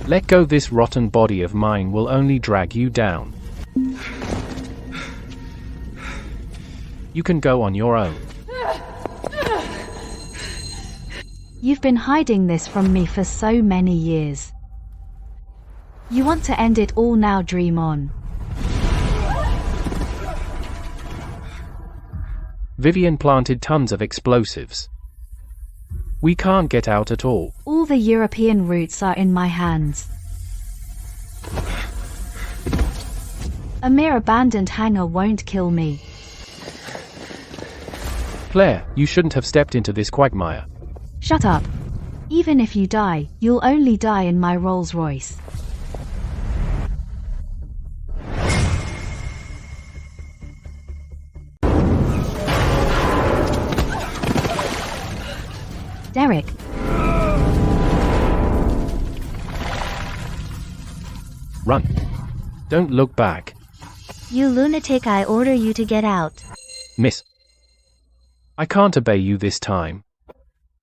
Let go. This rotten body of mine will only drag you down. You can go on your own. You've been hiding this from me for so many years. You want to end it all now. Dream on. Vivian planted tons of explosives. We can't get out at all. All the European routes are in my hands. A mere abandoned hangar won't kill me. Claire, you shouldn't have stepped into this quagmire. Shut up. Even if you die, you'll only die in my Rolls Royce. Derek. Run. Don't look back. You lunatic, I order you to get out. Miss. I can't obey you this time.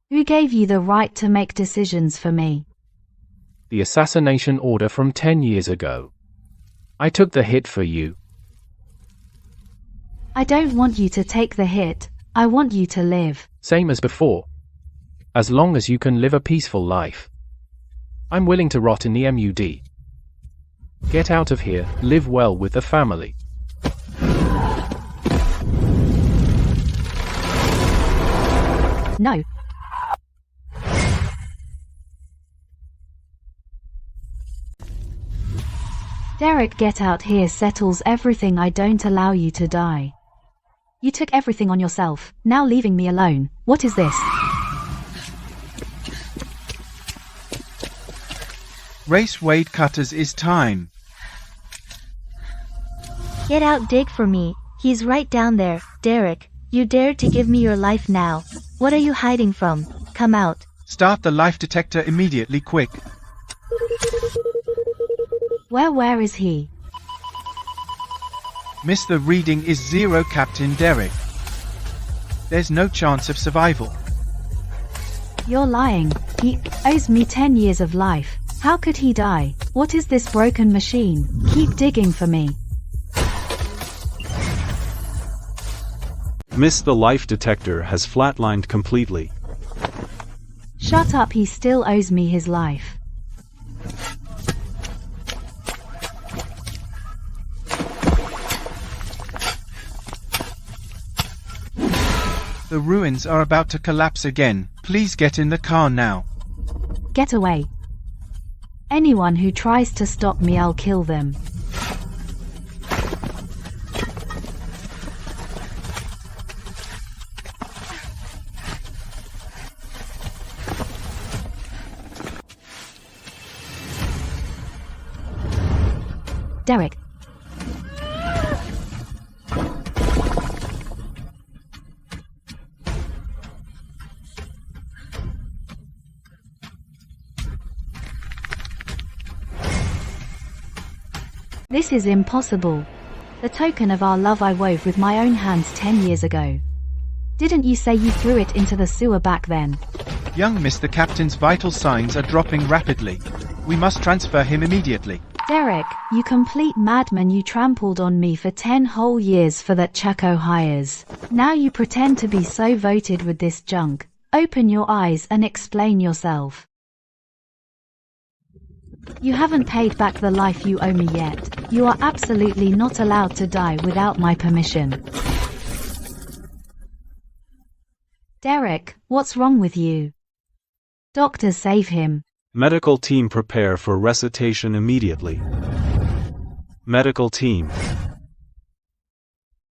Who gave you the right to make decisions for me? The assassination order from 10 years ago. I took the hit for you. I don't want you to take the hit. I want you to live. Same as before. As long as you can live a peaceful life. I'm willing to rot in the MUD. Get out of here, live well with the family. No. Derek, get out here settles everything. I don't allow you to die. You took everything on yourself, now leaving me alone. What is this? Race Wade Cutters is time. Get out, dig for me. He's right down there. Derek, you dared to give me your life now. What are you hiding from? Come out. Start the life detector immediately, quick. Where is he? Miss, the reading is 0, Captain Derek. There's no chance of survival. You're lying. He owes me 10 years of life. How could he die? What is this broken machine? Keep digging for me. Miss, the life detector has flatlined completely. Shut up, he still owes me his life. The ruins are about to collapse again. Please get in the car now. Get away. Anyone who tries to stop me, I'll kill them. Derek. This is impossible. The token of our love I wove with my own hands 10 years ago. Didn't you say you threw it into the sewer back then? Young Miss, the captain's vital signs are dropping rapidly. We must transfer him immediately. Derek, you complete madman, you trampled on me for 10 whole years for that Chaco hires. Now you pretend to be so voted with this junk. Open your eyes and explain yourself. You haven't paid back the life you owe me yet. You are absolutely not allowed to die without my permission. Derek, what's wrong with you? Doctor, save him. Medical team, prepare for recitation immediately. Medical team.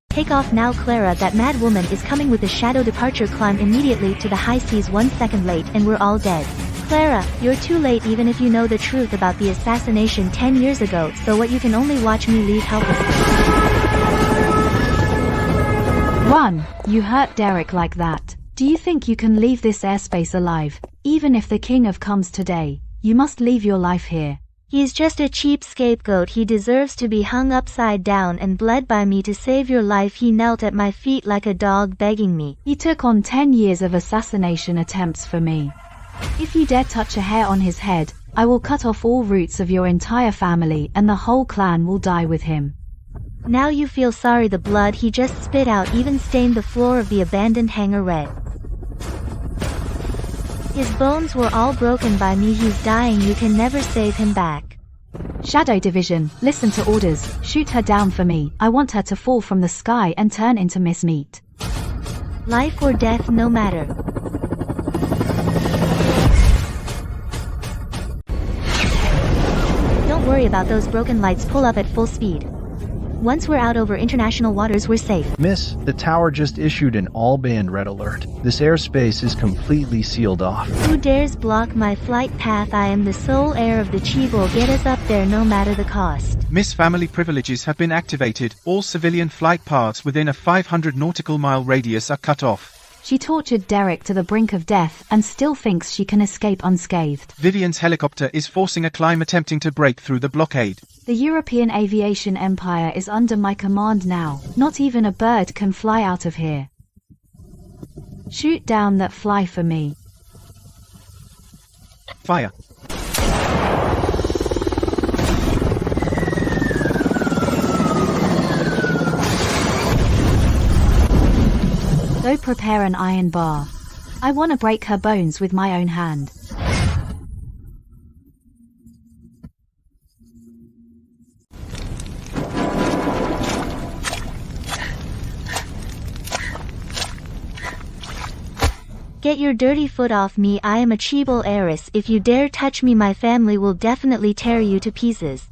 Take off now, Clara. That mad woman is coming with a shadow departure. Climb immediately to the high seas. 1 second late and we're all dead. Clara, you're too late even if you know the truth about the assassination 10 years ago, so what, you can only watch me leave helplessly. Run! You hurt Derek like that. Do you think you can leave this airspace alive? Even if the king of comes today, you must leave your life here. He's just a cheap scapegoat. He deserves to be hung upside down and bled by me to save your life. He knelt at my feet like a dog begging me. He took on 10 years of assassination attempts for me. If you dare touch a hair on his head, I will cut off all roots of your entire family and the whole clan will die with him. Now you feel sorry. The blood he just spit out even stained the floor of the abandoned hangar red. His bones were all broken by me. He's dying. You can never save him back. Shadow Division, listen to orders. Shoot her down for me. I want her to fall from the sky and turn into Miss Meat. Life or death, no matter. Don't worry about those broken lights. Pull up at full speed. Once we're out over international waters, we're safe. Miss, the tower just issued an all-band red alert. This airspace is completely sealed off. Who dares block my flight path? I am the sole heir of the Chibo. Get us up there no matter the cost. Miss, family privileges have been activated. All civilian flight paths within a 500 nautical mile radius are cut off. She tortured Derek to the brink of death and still thinks she can escape unscathed. Vivian's helicopter is forcing a climb, attempting to break through the blockade. The European aviation empire is under my command now. Not even a bird can fly out of here. Shoot down that fly for me. Fire. Go prepare an iron bar. I want to break her bones with my own hand. Get your dirty foot off me. I am a Chibo heiress. If you dare touch me, my family will definitely tear you to pieces.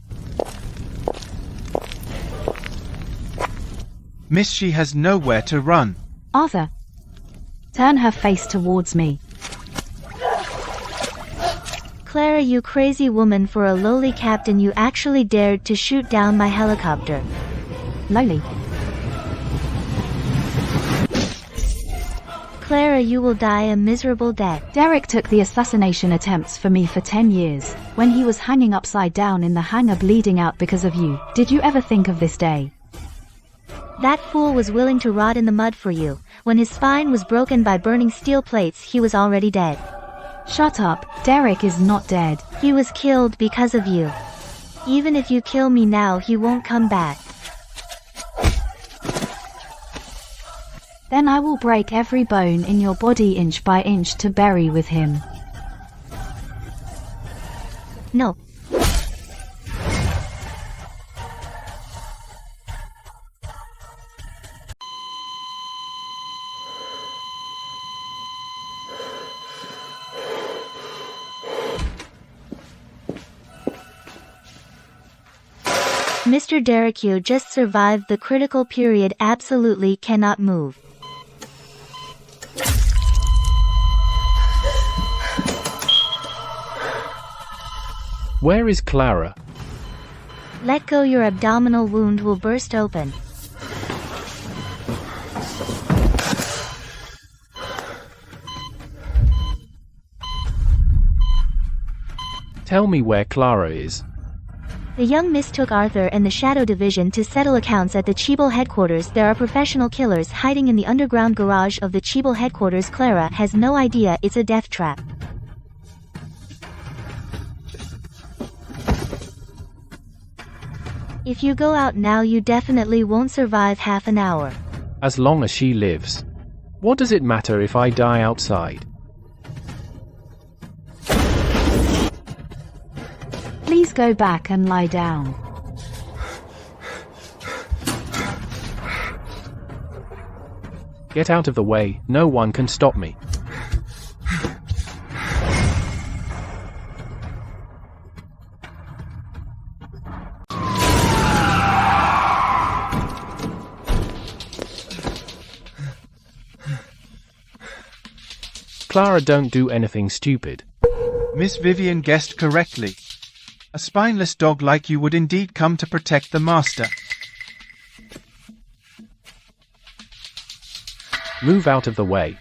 Miss, she has nowhere to run. Arthur, turn her face towards me. Clara, you crazy woman, for a lowly captain you actually dared to shoot down my helicopter. Lowly. Clara, you will die a miserable death. Derek took the assassination attempts for me for 10 years. When he was hanging upside down in the hangar bleeding out because of you, did you ever think of this day? That fool was willing to rot in the mud for you. When his spine was broken by burning steel plates, he was already dead. Shut up. Derek is not dead. He was killed because of you. Even if you kill me now, he won't come back. Then I will break every bone in your body inch by inch to bury with him. No. Mr. Derek, you just survived the critical period. Absolutely cannot move. Where is Clara? Let go, your abdominal wound will burst open. Tell me where Clara is. The young miss took Arthur and the Shadow Division to settle accounts at the Cheeble headquarters. There are professional killers hiding in the underground garage of the Cheeble headquarters. Clara has no idea it's a death trap. If you go out now, you definitely won't survive half an hour. As long as she lives. What does it matter if I die outside? Please go back and lie down. Get out of the way, no one can stop me. Clara, don't do anything stupid. Miss Vivian guessed correctly. A spineless dog like you would indeed come to protect the master. Move out of the way.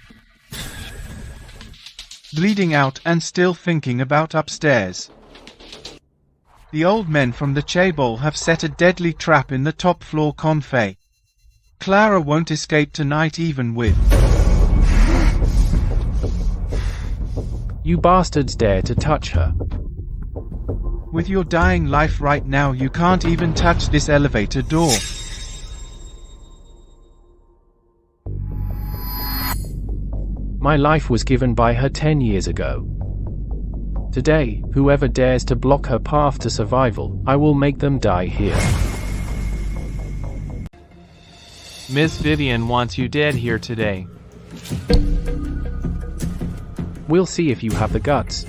Bleeding out and still thinking about upstairs. The old men from the Chaebol have set a deadly trap in the top floor confe. Clara won't escape tonight even with. You bastards dare to touch her. With your dying life right now, you can't even touch this elevator door. My life was given by her 10 years ago. Today, whoever dares to block her path to survival, I will make them die here. Miss Vivian wants you dead here today. We'll see if you have the guts.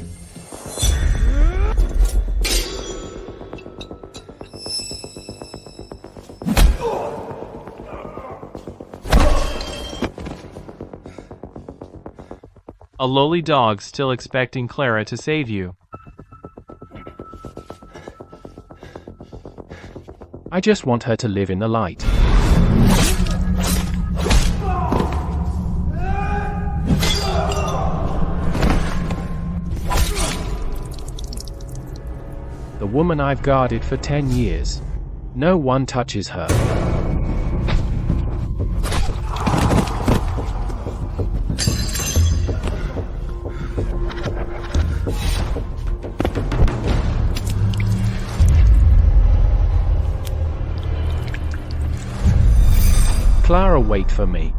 A lowly dog still expecting Clara to save you. I just want her to live in the light. The woman I've guarded for 10 years. No one touches her. Clara, wait for me.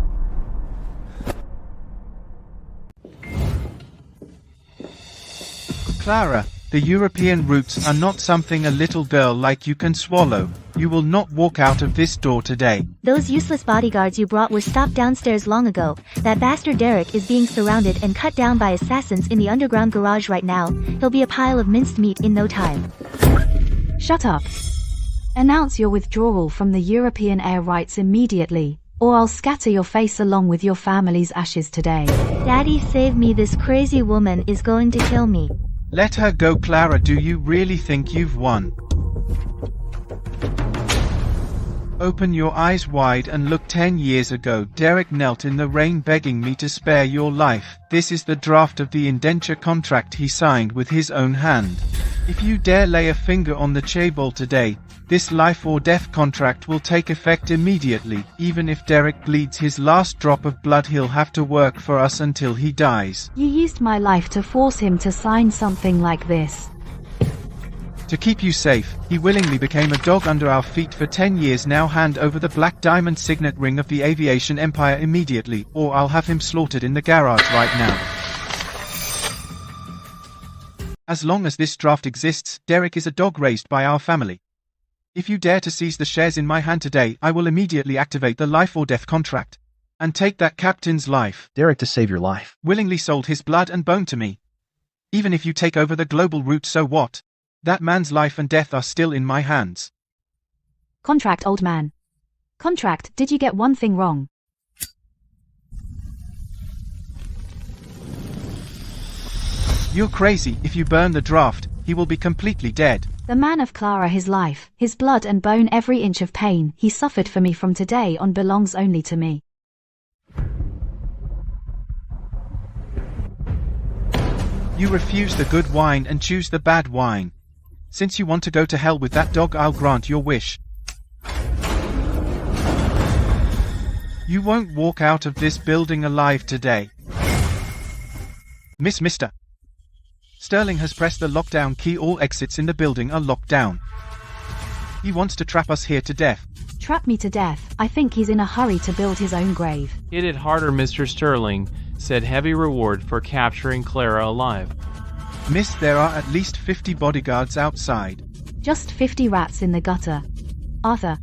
Clara, the European roots are not something a little girl like you can swallow. You will not walk out of this door today. Those useless bodyguards you brought were stopped downstairs long ago. That bastard Derek is being surrounded and cut down by assassins in the underground garage right now. He'll be a pile of minced meat in no time. Shut up. Announce your withdrawal from the European air rights immediately, or I'll scatter your face along with your family's ashes today. Daddy, save me, this crazy woman is going to kill me. Let her go, Clara. Do you really think you've won? Open your eyes wide and look. 10 years ago, Derek knelt in the rain begging me to spare your life. This is the draft of the indenture contract he signed with his own hand. If you dare lay a finger on the Chaebol today, this life or death contract will take effect immediately. Even if Derek bleeds his last drop of blood, he'll have to work for us until he dies. You used my life to force him to sign something like this. To keep you safe, he willingly became a dog under our feet for 10 years. Now hand over the black diamond signet ring of the aviation empire immediately, or I'll have him slaughtered in the garage right now. As long as this draft exists, Derek is a dog raised by our family. If you dare to seize the shares in my hand today, I will immediately activate the life or death contract. And take that captain's life. Derek, to save your life, Willingly sold his blood and bone to me. Even if you take over the global route, so what? That man's life and death are still in my hands. Contract, old man. Contract, did you get one thing wrong? You're crazy. If you burn the draft, he will be completely dead. The man of Clara, his life, his blood and bone, every inch of pain he suffered for me from today on belongs only to me. You refuse the good wine and choose the bad wine. Since you want to go to hell with that dog, I'll grant your wish. You won't walk out of this building alive today. Mr. Sterling has pressed the lockdown key. All exits in the building are locked down. He wants to trap us here to death. Trap me to death? I think he's in a hurry to build his own grave. Hit it harder, Mr. Sterling, said heavy reward for capturing Clara alive. Miss, there are at least 50 bodyguards outside. Just 50 rats in the gutter. Arthur,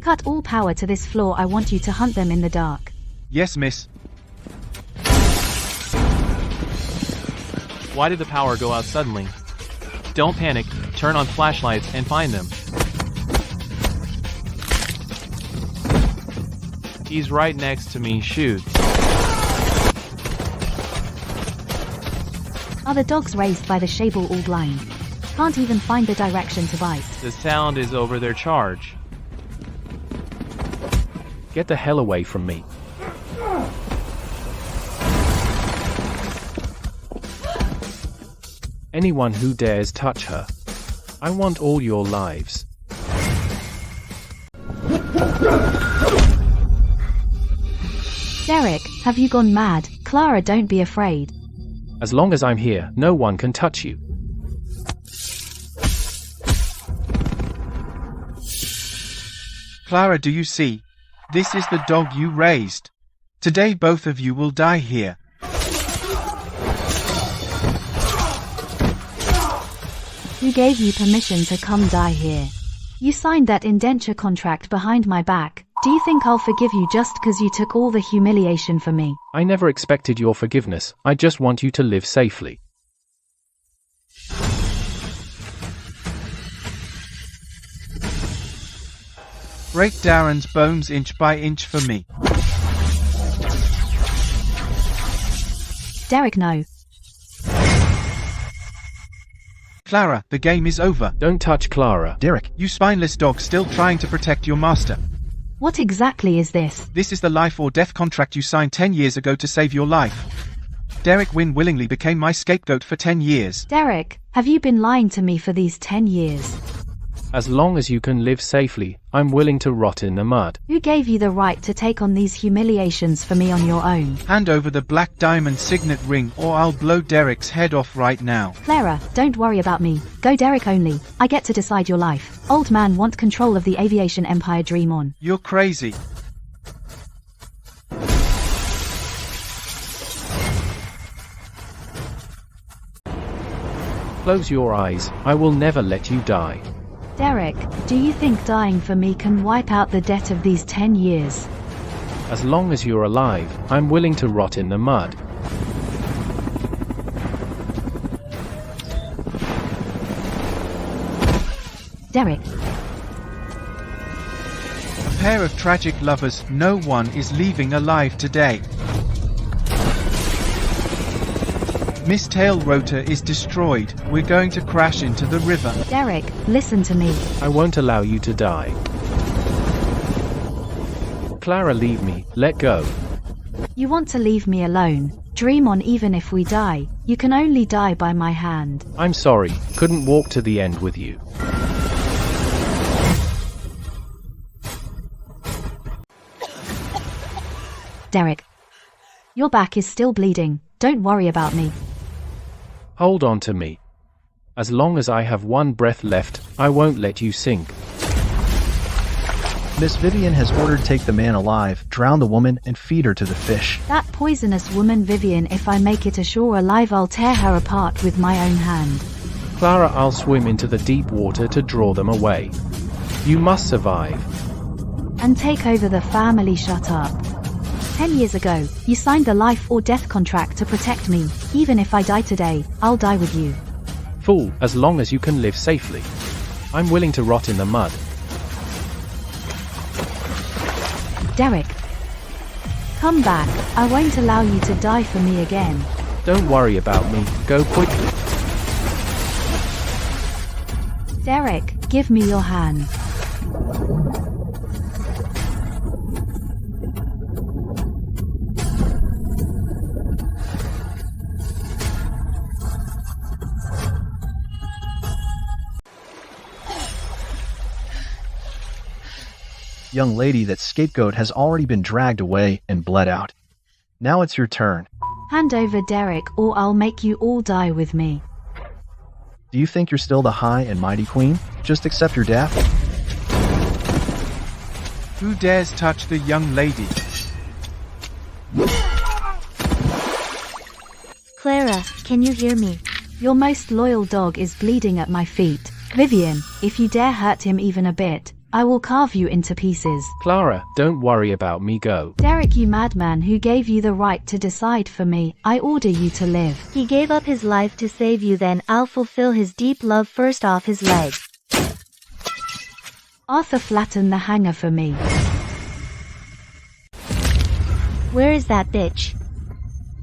cut all power to this floor. I want you to hunt them in the dark. Yes, miss. Why did the power go out suddenly? Don't panic, turn on flashlights and find them. He's right next to me, shoot. Are the dogs raised by the Shable all blind? Can't even find the direction to bite. The sound is over their charge. Get the hell away from me. Anyone who dares touch her, I want all your lives. Derek, have you gone mad? Clara, don't be afraid. As long as I'm here, no one can touch you. Clara, do you see? This is the dog you raised. Today both of you will die here. Who gave you permission to come die here? You signed that indenture contract behind my back. Do you think I'll forgive you just because you took all the humiliation for me? I never expected your forgiveness. I just want you to live safely. Break Darren's bones inch by inch for me. Derek, no. Clara, the game is over. Don't touch Clara. Derek, You spineless dog, still trying to protect your master. What exactly is this? This is the life or death contract you signed 10 years ago to save your life. Derek Wynn willingly became my scapegoat for 10 years. Derek, have you been lying to me for these 10 years? As long as you can live safely, I'm willing to rot in the mud. Who gave you the right to take on these humiliations for me on your own? Hand over the black diamond signet ring or I'll blow Derek's head off right now. Clara, don't worry about me. Go Derek only. I get to decide your life. Old man want control of the aviation empire, dream on. You're crazy. Close your eyes. I will never let you die. Derek, do you think dying for me can wipe out the debt of these 10 years? As long as you're alive, I'm willing to rot in the mud. Derek. A pair of tragic lovers, no one is leaving alive today. Miss Tail Rotor is destroyed. We're going to crash into the river. Derek, listen to me. I won't allow you to die. Clara, leave me. Let go. You want to leave me alone. Dream on. Even if we die, you can only die by my hand. I'm sorry. Couldn't walk to the end with you. Derek. Your back is still bleeding. Don't worry about me. Hold on to me. As long as I have one breath left, I won't let you sink. Miss Vivian has ordered take the man alive, drown the woman, and feed her to the fish. That poisonous woman Vivian, if I make it ashore alive I'll tear her apart with my own hand. Clara, I'll swim into the deep water to draw them away. You must survive. And take over the family. Shut up. 10 years ago, you signed the life or death contract to protect me. Even if I die today, I'll die with you. Fool, as long as you can live safely. I'm willing to rot in the mud. Derek, come back. I won't allow you to die for me again. Don't worry about me, go quickly. Derek, give me your hand. Young lady, that scapegoat has already been dragged away and bled out. Now it's your turn. Hand over Derek or I'll make you all die with me. Do you think you're still the high and mighty queen? Just accept your death. Who dares touch the young lady? Clara, can you hear me? Your most loyal dog is bleeding at my feet. Vivian, if you dare hurt him even a bit, I will carve you into pieces. Clara, don't worry about me, go. Derek, you madman who gave you the right to decide for me, I order you to live. He gave up his life to save you, then I'll fulfill his deep love first off his leg. Arthur, flatten the hanger for me. Where is that bitch?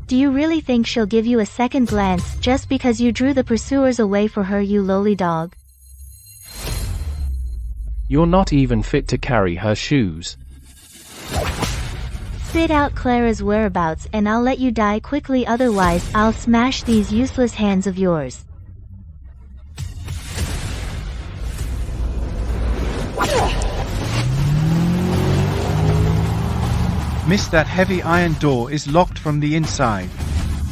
Do you really think she'll give you a second glance just because you drew the pursuers away for her, you lowly dog? You're not even fit to carry her shoes. Spit out Clara's whereabouts and I'll let you die quickly, otherwise I'll smash these useless hands of yours. Miss, that heavy iron door is locked from the inside.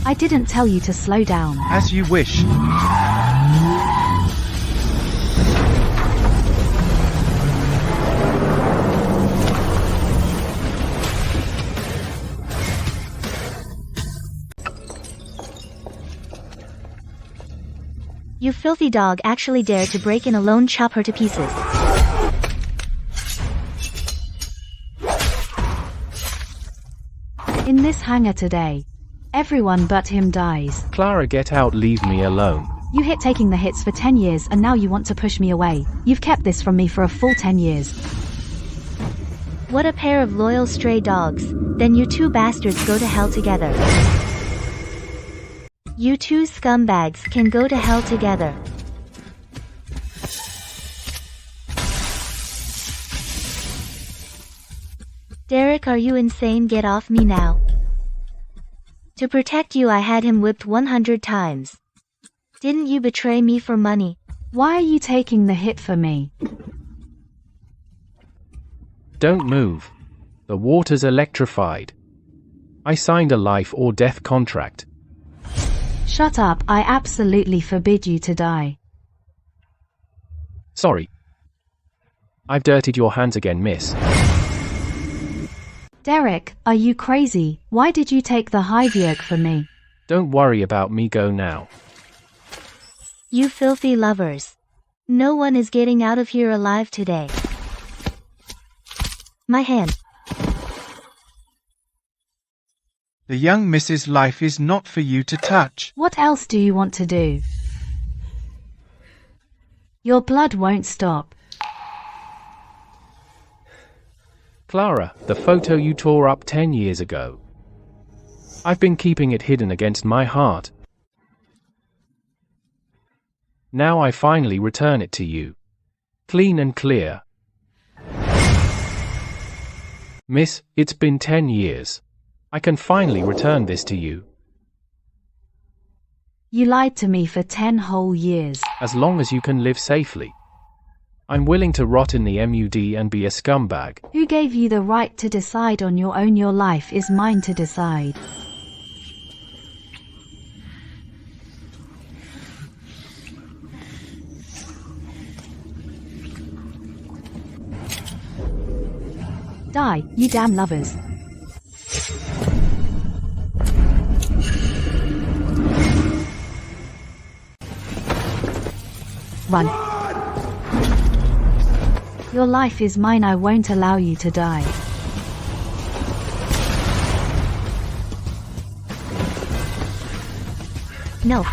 I didn't tell you to slow down. As you wish. You filthy dog actually dared to break in alone, chop her to pieces. In this hangar today, everyone but him dies. Clara, get out, leave me alone. You hit taking the hits for 10 years and now you want to push me away. You've kept this from me for a full 10 years. What a pair of loyal stray dogs. Then you two bastards go to hell together. You two scumbags can go to hell together. Derek, are you insane? Get off me now. To protect you I had him whipped 100 times. Didn't you betray me for money? Why are you taking the hit for me? Don't move. The water's electrified. I signed a life or death contract. Shut up, I absolutely forbid you to die. Sorry. I've dirtied your hands again, miss. Derek, are you crazy? Why did you take the Hiveyork for me? Don't worry about me, go now. You filthy lovers. No one is getting out of here alive today. My hand. The young Miss's life is not for you to touch. What else do you want to do? Your blood won't stop. Clara, the photo you tore up 10 years ago. I've been keeping it hidden against my heart. Now I finally return it to you. Clean and clear. Miss, it's been 10 years. I can finally return this to you. You lied to me for 10 whole years. As long as you can live safely. I'm willing to rot in the MUD and be a scumbag. Who gave you the right to decide on your own? Your life is mine to decide. Die, you damn lovers. Run. Your life is mine, I won't allow you to die. No.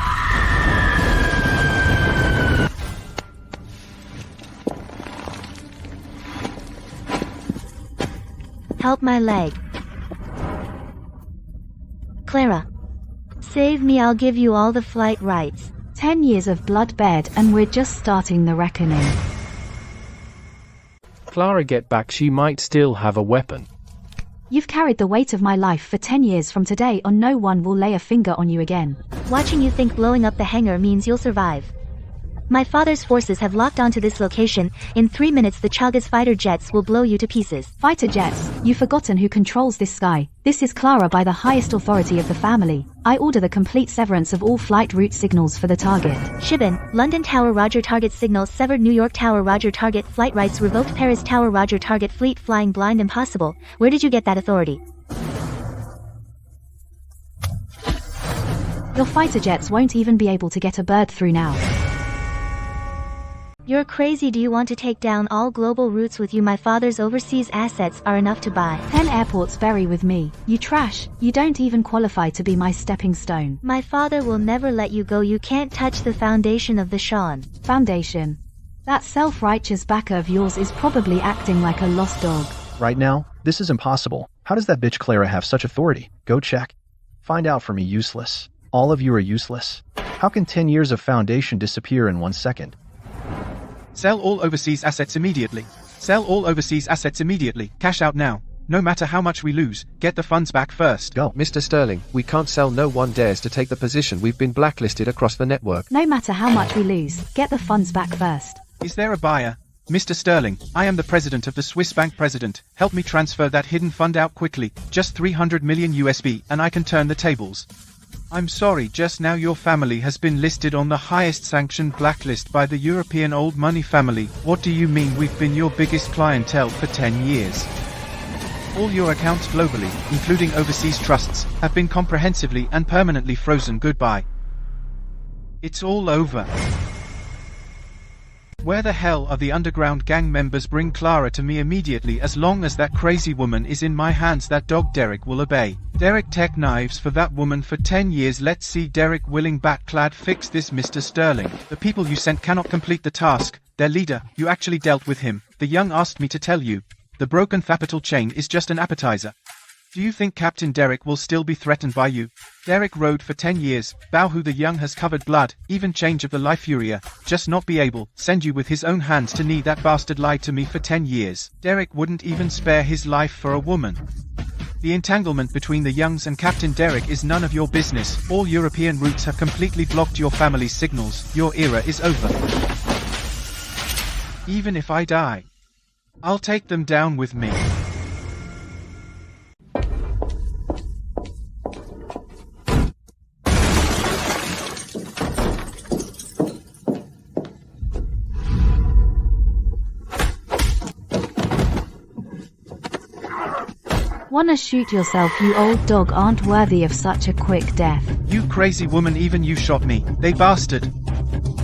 Help my leg. Clara. Save me, I'll give you all the flight rights. 10 years of bloodbed and we're just starting the reckoning. Clara, get back, she might still have a weapon. You've carried the weight of my life for 10 years. From today on no one will lay a finger on you again. Watching you think blowing up the hangar means you'll survive. My father's forces have locked onto this location. In 3 minutes the Chaga's fighter jets will blow you to pieces. Fighter jets? You've forgotten who controls this sky. This is Clara by the highest authority of the family. I order the complete severance of all flight route signals for the target. Shibin, London Tower Roger, target signals severed. New York Tower Roger, target flight rights revoked. Paris Tower Roger, target fleet flying blind. Impossible. Where did you get that authority? Your fighter jets won't even be able to get a bird through now. You're crazy. Do you want to take down all global routes with you? My father's overseas assets are enough to buy 10 airports. Bury with me. You trash. You don't even qualify to be my stepping stone. My father will never let you go. You can't touch the foundation of the Sean. Foundation? That self-righteous backer of yours is probably acting like a lost dog. Right now, this is impossible. How does that bitch Clara have such authority? Go check. Find out for me. Useless. All of you are useless. How can 10 years of foundation disappear in 1 second? Sell all overseas assets immediately. Sell all overseas assets immediately. Cash out now. No matter how much we lose, get the funds back first. Go. Mr. Sterling, we can't sell. No one dares to take the position. We've been blacklisted across the network. No matter how much we lose, get the funds back first. Is there a buyer? Mr. Sterling, I am the president of the Swiss bank. President, help me transfer that hidden fund out quickly. Just 300 million USB and I can turn the tables. I'm sorry, just now your family has been listed on the highest sanctioned blacklist by the European old money family. What do you mean? We've been your biggest clientele for 10 years. All your accounts globally, including overseas trusts, have been comprehensively and permanently frozen. Goodbye. It's all over. Where the hell are the underground gang members? Bring Clara to me immediately. As long as that crazy woman is in my hands, that dog Derek will obey. Derek, tech knives for that woman for 10 years. Let's see Derek willing bat-clad fix this. Mr. Sterling, the people you sent cannot complete the task. Their leader, you actually dealt with him. The young asked me to tell you. The broken capital chain is just an appetizer. Do you think Captain Derek will still be threatened by you? Derek rode for 10 years. Bauhu the young has covered blood, even change of the life Furia, just not be able, send you with his own hands to knee. That bastard lied to me for 10 years. Derek wouldn't even spare his life for a woman. The entanglement between the Youngs and Captain Derek is none of your business. All European routes have completely blocked your family's signals. Your era is over. Even if I die, I'll take them down with me. Wanna shoot yourself? You old dog aren't worthy of such a quick death. You crazy woman, even you shot me, they bastard.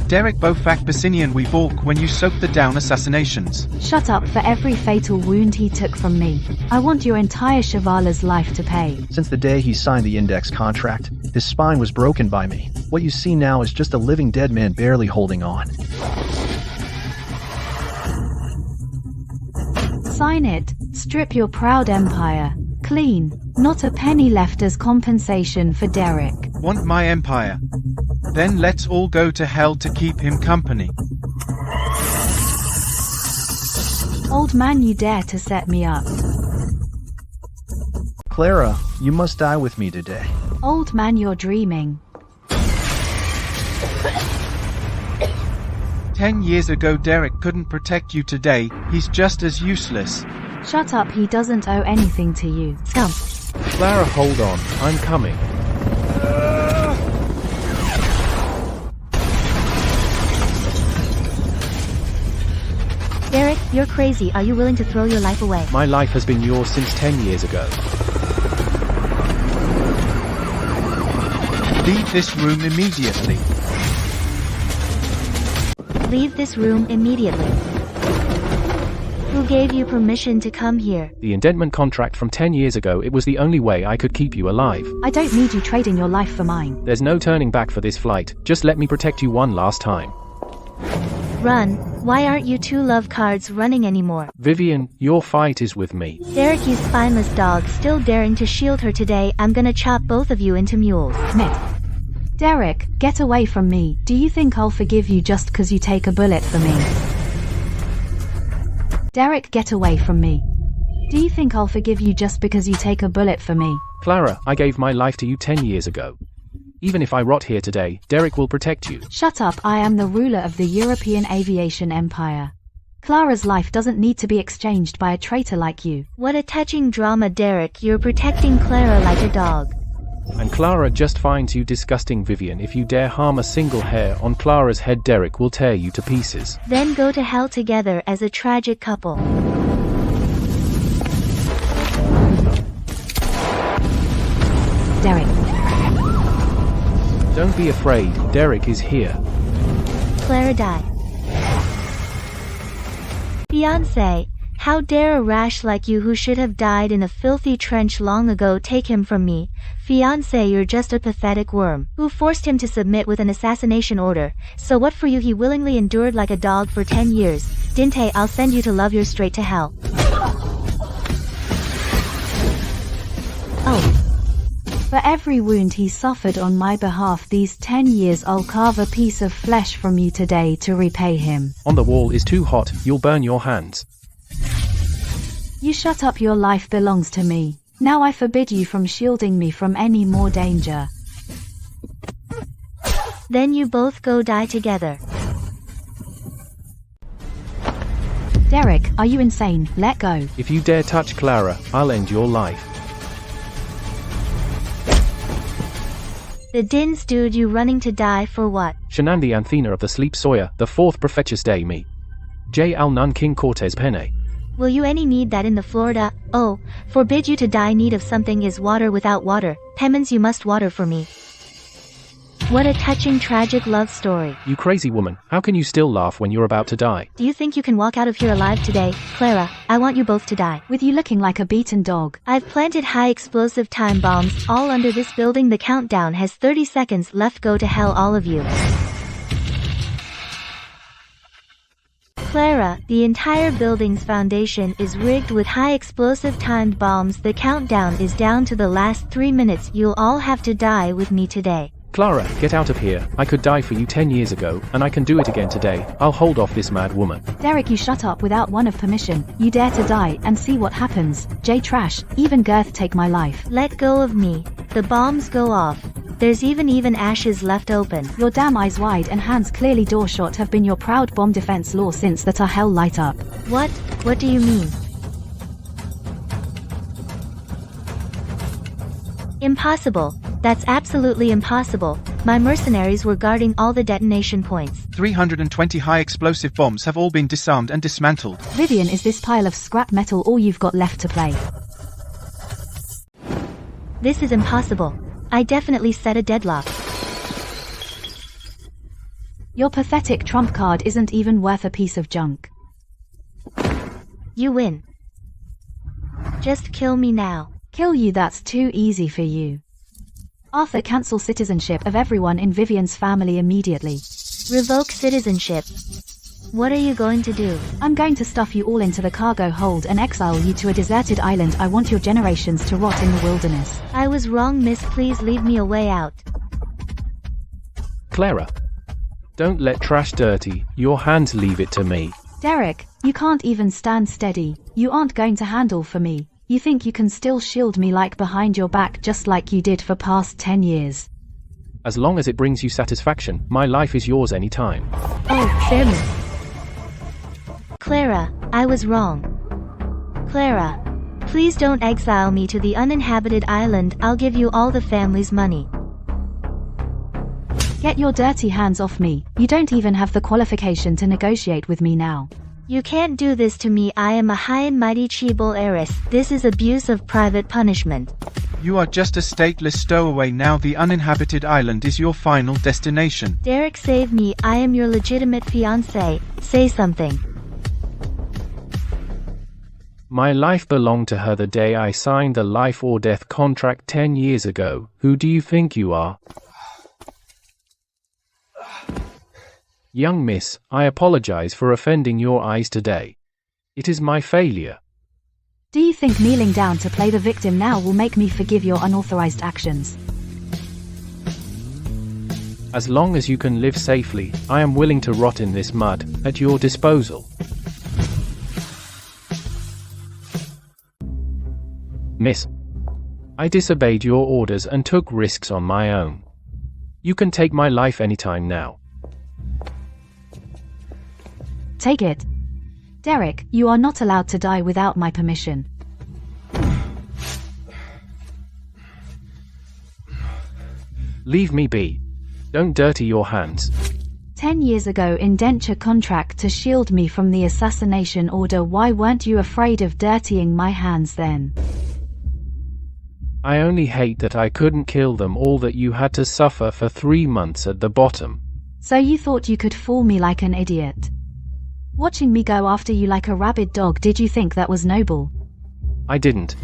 Derek Bofak Bassinian, we balk when you soak the down assassinations. Shut up. For every fatal wound he took from me, I want your entire Shavala's life to pay. Since the day he signed the index contract, his spine was broken by me. What you see now is just a living dead man barely holding on. Sign it. Strip your proud empire clean. Not a penny left as compensation for Derek. Want my empire? Then let's all go to hell to keep him company. Old man, you dare to set me up. Clara, you must die with me today. Old man, you're dreaming. 10 years ago Derek couldn't protect you. Today, he's just as useless. Shut up, he doesn't owe anything to you. Scum. Clara, hold on, I'm coming. Derek, you're crazy are you willing to throw your life away? My life has been yours since 10 years ago. Leave this room immediately. Leave this room immediately. Who gave you permission to come here? The indentment contract from 10 years ago. It was the only way I could keep you alive. I don't need you trading your life for mine. There's no turning back for this flight. Just let me protect you one last time. Run. Why aren't you two love cards running anymore? Vivian, your fight is with me. Derek, you spineless dog, still daring to shield her today. I'm gonna chop both of you into mules. Myth. Derek, get away from me. Do you think I'll forgive you just 'cause you take a bullet for me? Derek, get away from me. Do you think I'll forgive you just because you take a bullet for me? Clara, I gave my life to you 10 years ago. Even if I rot here today, Derek will protect you. Shut up, I am the ruler of the European aviation empire. Clara's life doesn't need to be exchanged by a traitor like you. What a touching drama, Derek. You're protecting Clara like a dog. And Clara just finds you disgusting, Vivian. If you dare harm a single hair on Clara's head, Derek will tear you to pieces. Then go to hell together as a tragic couple. Derek. Don't be afraid, Derek is here. Clara die. Fiancé, how dare a rash like you who should have died in a filthy trench long ago take him from me? Fiancé, you're just a pathetic worm. Who forced him to submit with an assassination order? So what for you? He willingly endured like a dog for 10 years. Dinte, I'll send you to love your straight to hell. Oh. For every wound he suffered on my behalf these 10 years, I'll carve a piece of flesh from you today to repay him. On the wall is too hot, you'll burn your hands. You shut up, your life belongs to me. Now I forbid you from shielding me from any more danger. Then you both go die together. Derek, are you insane? Let go. If you dare touch Clara, I'll end your life. The Dins, dude, you running to die for what? Shanandi Anthena of the Sleep Sawyer, the 4th Prefectus Day me. J. Al Nun King Cortez Pene. Will you any need that in the Florida? Oh, forbid you to die. Need of something is water without water. Pemmons, you must water for me. What a touching, tragic love story. You crazy woman, how can you still laugh when you're about to die? Do you think you can walk out of here alive today? Clara, I want you both to die. With you looking like a beaten dog. I've planted high explosive time bombs all under this building. The countdown has 30 seconds left. Go to hell, all of you. Clara, the entire building's foundation is rigged with high explosive timed bombs. The countdown is down to the last 3 minutes. You'll all have to die with me today. Clara, get out of here. I could die for you 10 years ago, and I can do it again today. I'll hold off this mad woman. Derek, you shut up without one of permission. You dare to die and see what happens. J Trash, even Girth take my life. Let go of me. The bombs go off. There's even ashes left open. Your damn eyes wide and hands clearly door shot have been your proud bomb defense law since that hell light up. What? What do you mean? Impossible. That's absolutely impossible. My mercenaries were guarding all the detonation points. 320 high explosive bombs have all been disarmed and dismantled. Vivian, is this pile of scrap metal all you've got left to play? This is impossible. I definitely set a deadlock. Your pathetic trump card isn't even worth a piece of junk. You win. Just kill me now. Kill you? That's too easy for you. Arthur, cancel citizenship of everyone in Vivian's family immediately. Revoke citizenship. What are you going to do? I'm going to stuff you all into the cargo hold and exile you to a deserted island. I want your generations to rot in the wilderness. I was wrong, miss. Please leave me a way out. Clara. Don't let trash dirty your hands. Leave it to me. Derek, you can't even stand steady. You aren't going to handle for me. You think you can still shield me like behind your back just like you did for past 10 years. As long as it brings you satisfaction, my life is yours anytime. Oh, fairness. Clara, I was wrong. Clara, please don't exile me to the uninhabited island. I'll give you all the family's money. Get your dirty hands off me. You don't even have the qualification to negotiate with me now. You can't do this to me. I am a high and mighty Cheeble heiress. This is abuse of private punishment. You are just a stateless stowaway now. The uninhabited island is your final destination. Derek, save me. I am your legitimate fiancé. Say something. My life belonged to her the day I signed the life or death contract 10 years ago. Who do you think you are? Young miss, I apologize for offending your eyes today. It is my failure. Do you think kneeling down to play the victim now will make me forgive your unauthorized actions? As long as you can live safely, I am willing to rot in this mud, at your disposal. Miss, I disobeyed your orders and took risks on my own. You can take my life anytime now. Take it. Derek, you are not allowed to die without my permission. Leave me be. Don't dirty your hands. 10 years ago, indenture contract to shield me from the assassination order. Why weren't you afraid of dirtying my hands then? I only hate that I couldn't kill them all, that you had to suffer for 3 months at the bottom. So you thought you could fool me like an idiot? Watching me go after you like a rabid dog, did you think that was noble? I didn't.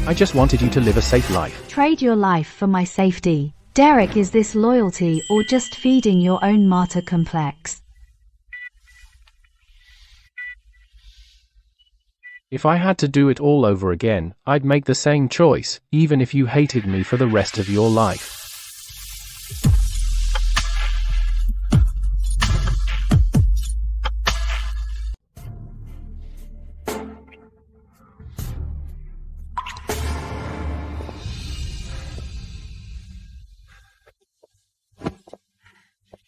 I just wanted you to live a safe life. Trade your life for my safety. Derek, is this loyalty or just feeding your own martyr complex? If I had to do it all over again, I'd make the same choice, even if you hated me for the rest of your life.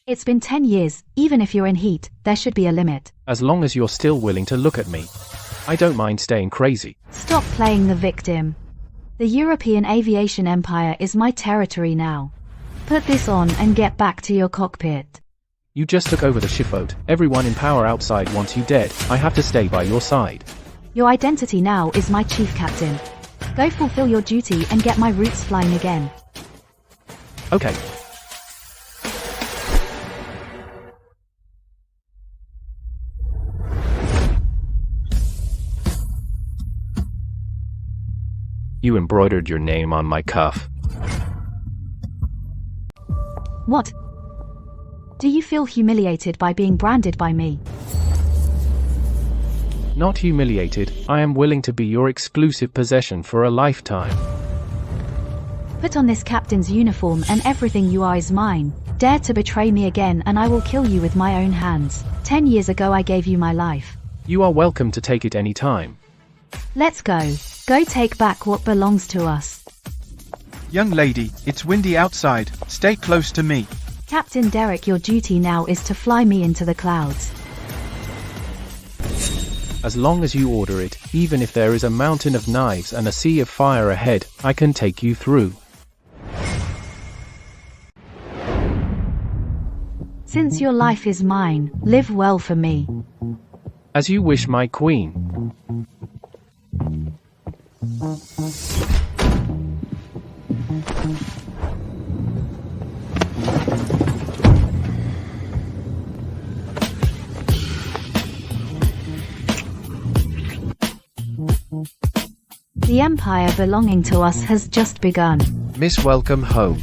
It's been 10 years, even if you're in heat, there should be a limit. As long as you're still willing to look at me. I don't mind staying crazy. Stop playing the victim. The European aviation empire is my territory now. Put this on and get back to your cockpit. You just took over the shipboat. Everyone in power outside wants you dead. I have to stay by your side. Your identity now is my chief captain. Go fulfill your duty and get my roots flying again. Okay. You embroidered your name on my cuff. What? Do you feel humiliated by being branded by me? Not humiliated, I am willing to be your exclusive possession for a lifetime. Put on this captain's uniform and everything you are is mine. Dare to betray me again and I will kill you with my own hands. 10 years ago I gave you my life. You are welcome to take it any time. Let's go. Go take back what belongs to us. Young lady, it's windy outside. Stay close to me. Captain Derek, your duty now is to fly me into the clouds. As long as you order it, even if there is a mountain of knives and a sea of fire ahead, I can take you through. Since your life is mine, live well for me. As you wish, my queen. The empire belonging to us has just begun. Miss, welcome home.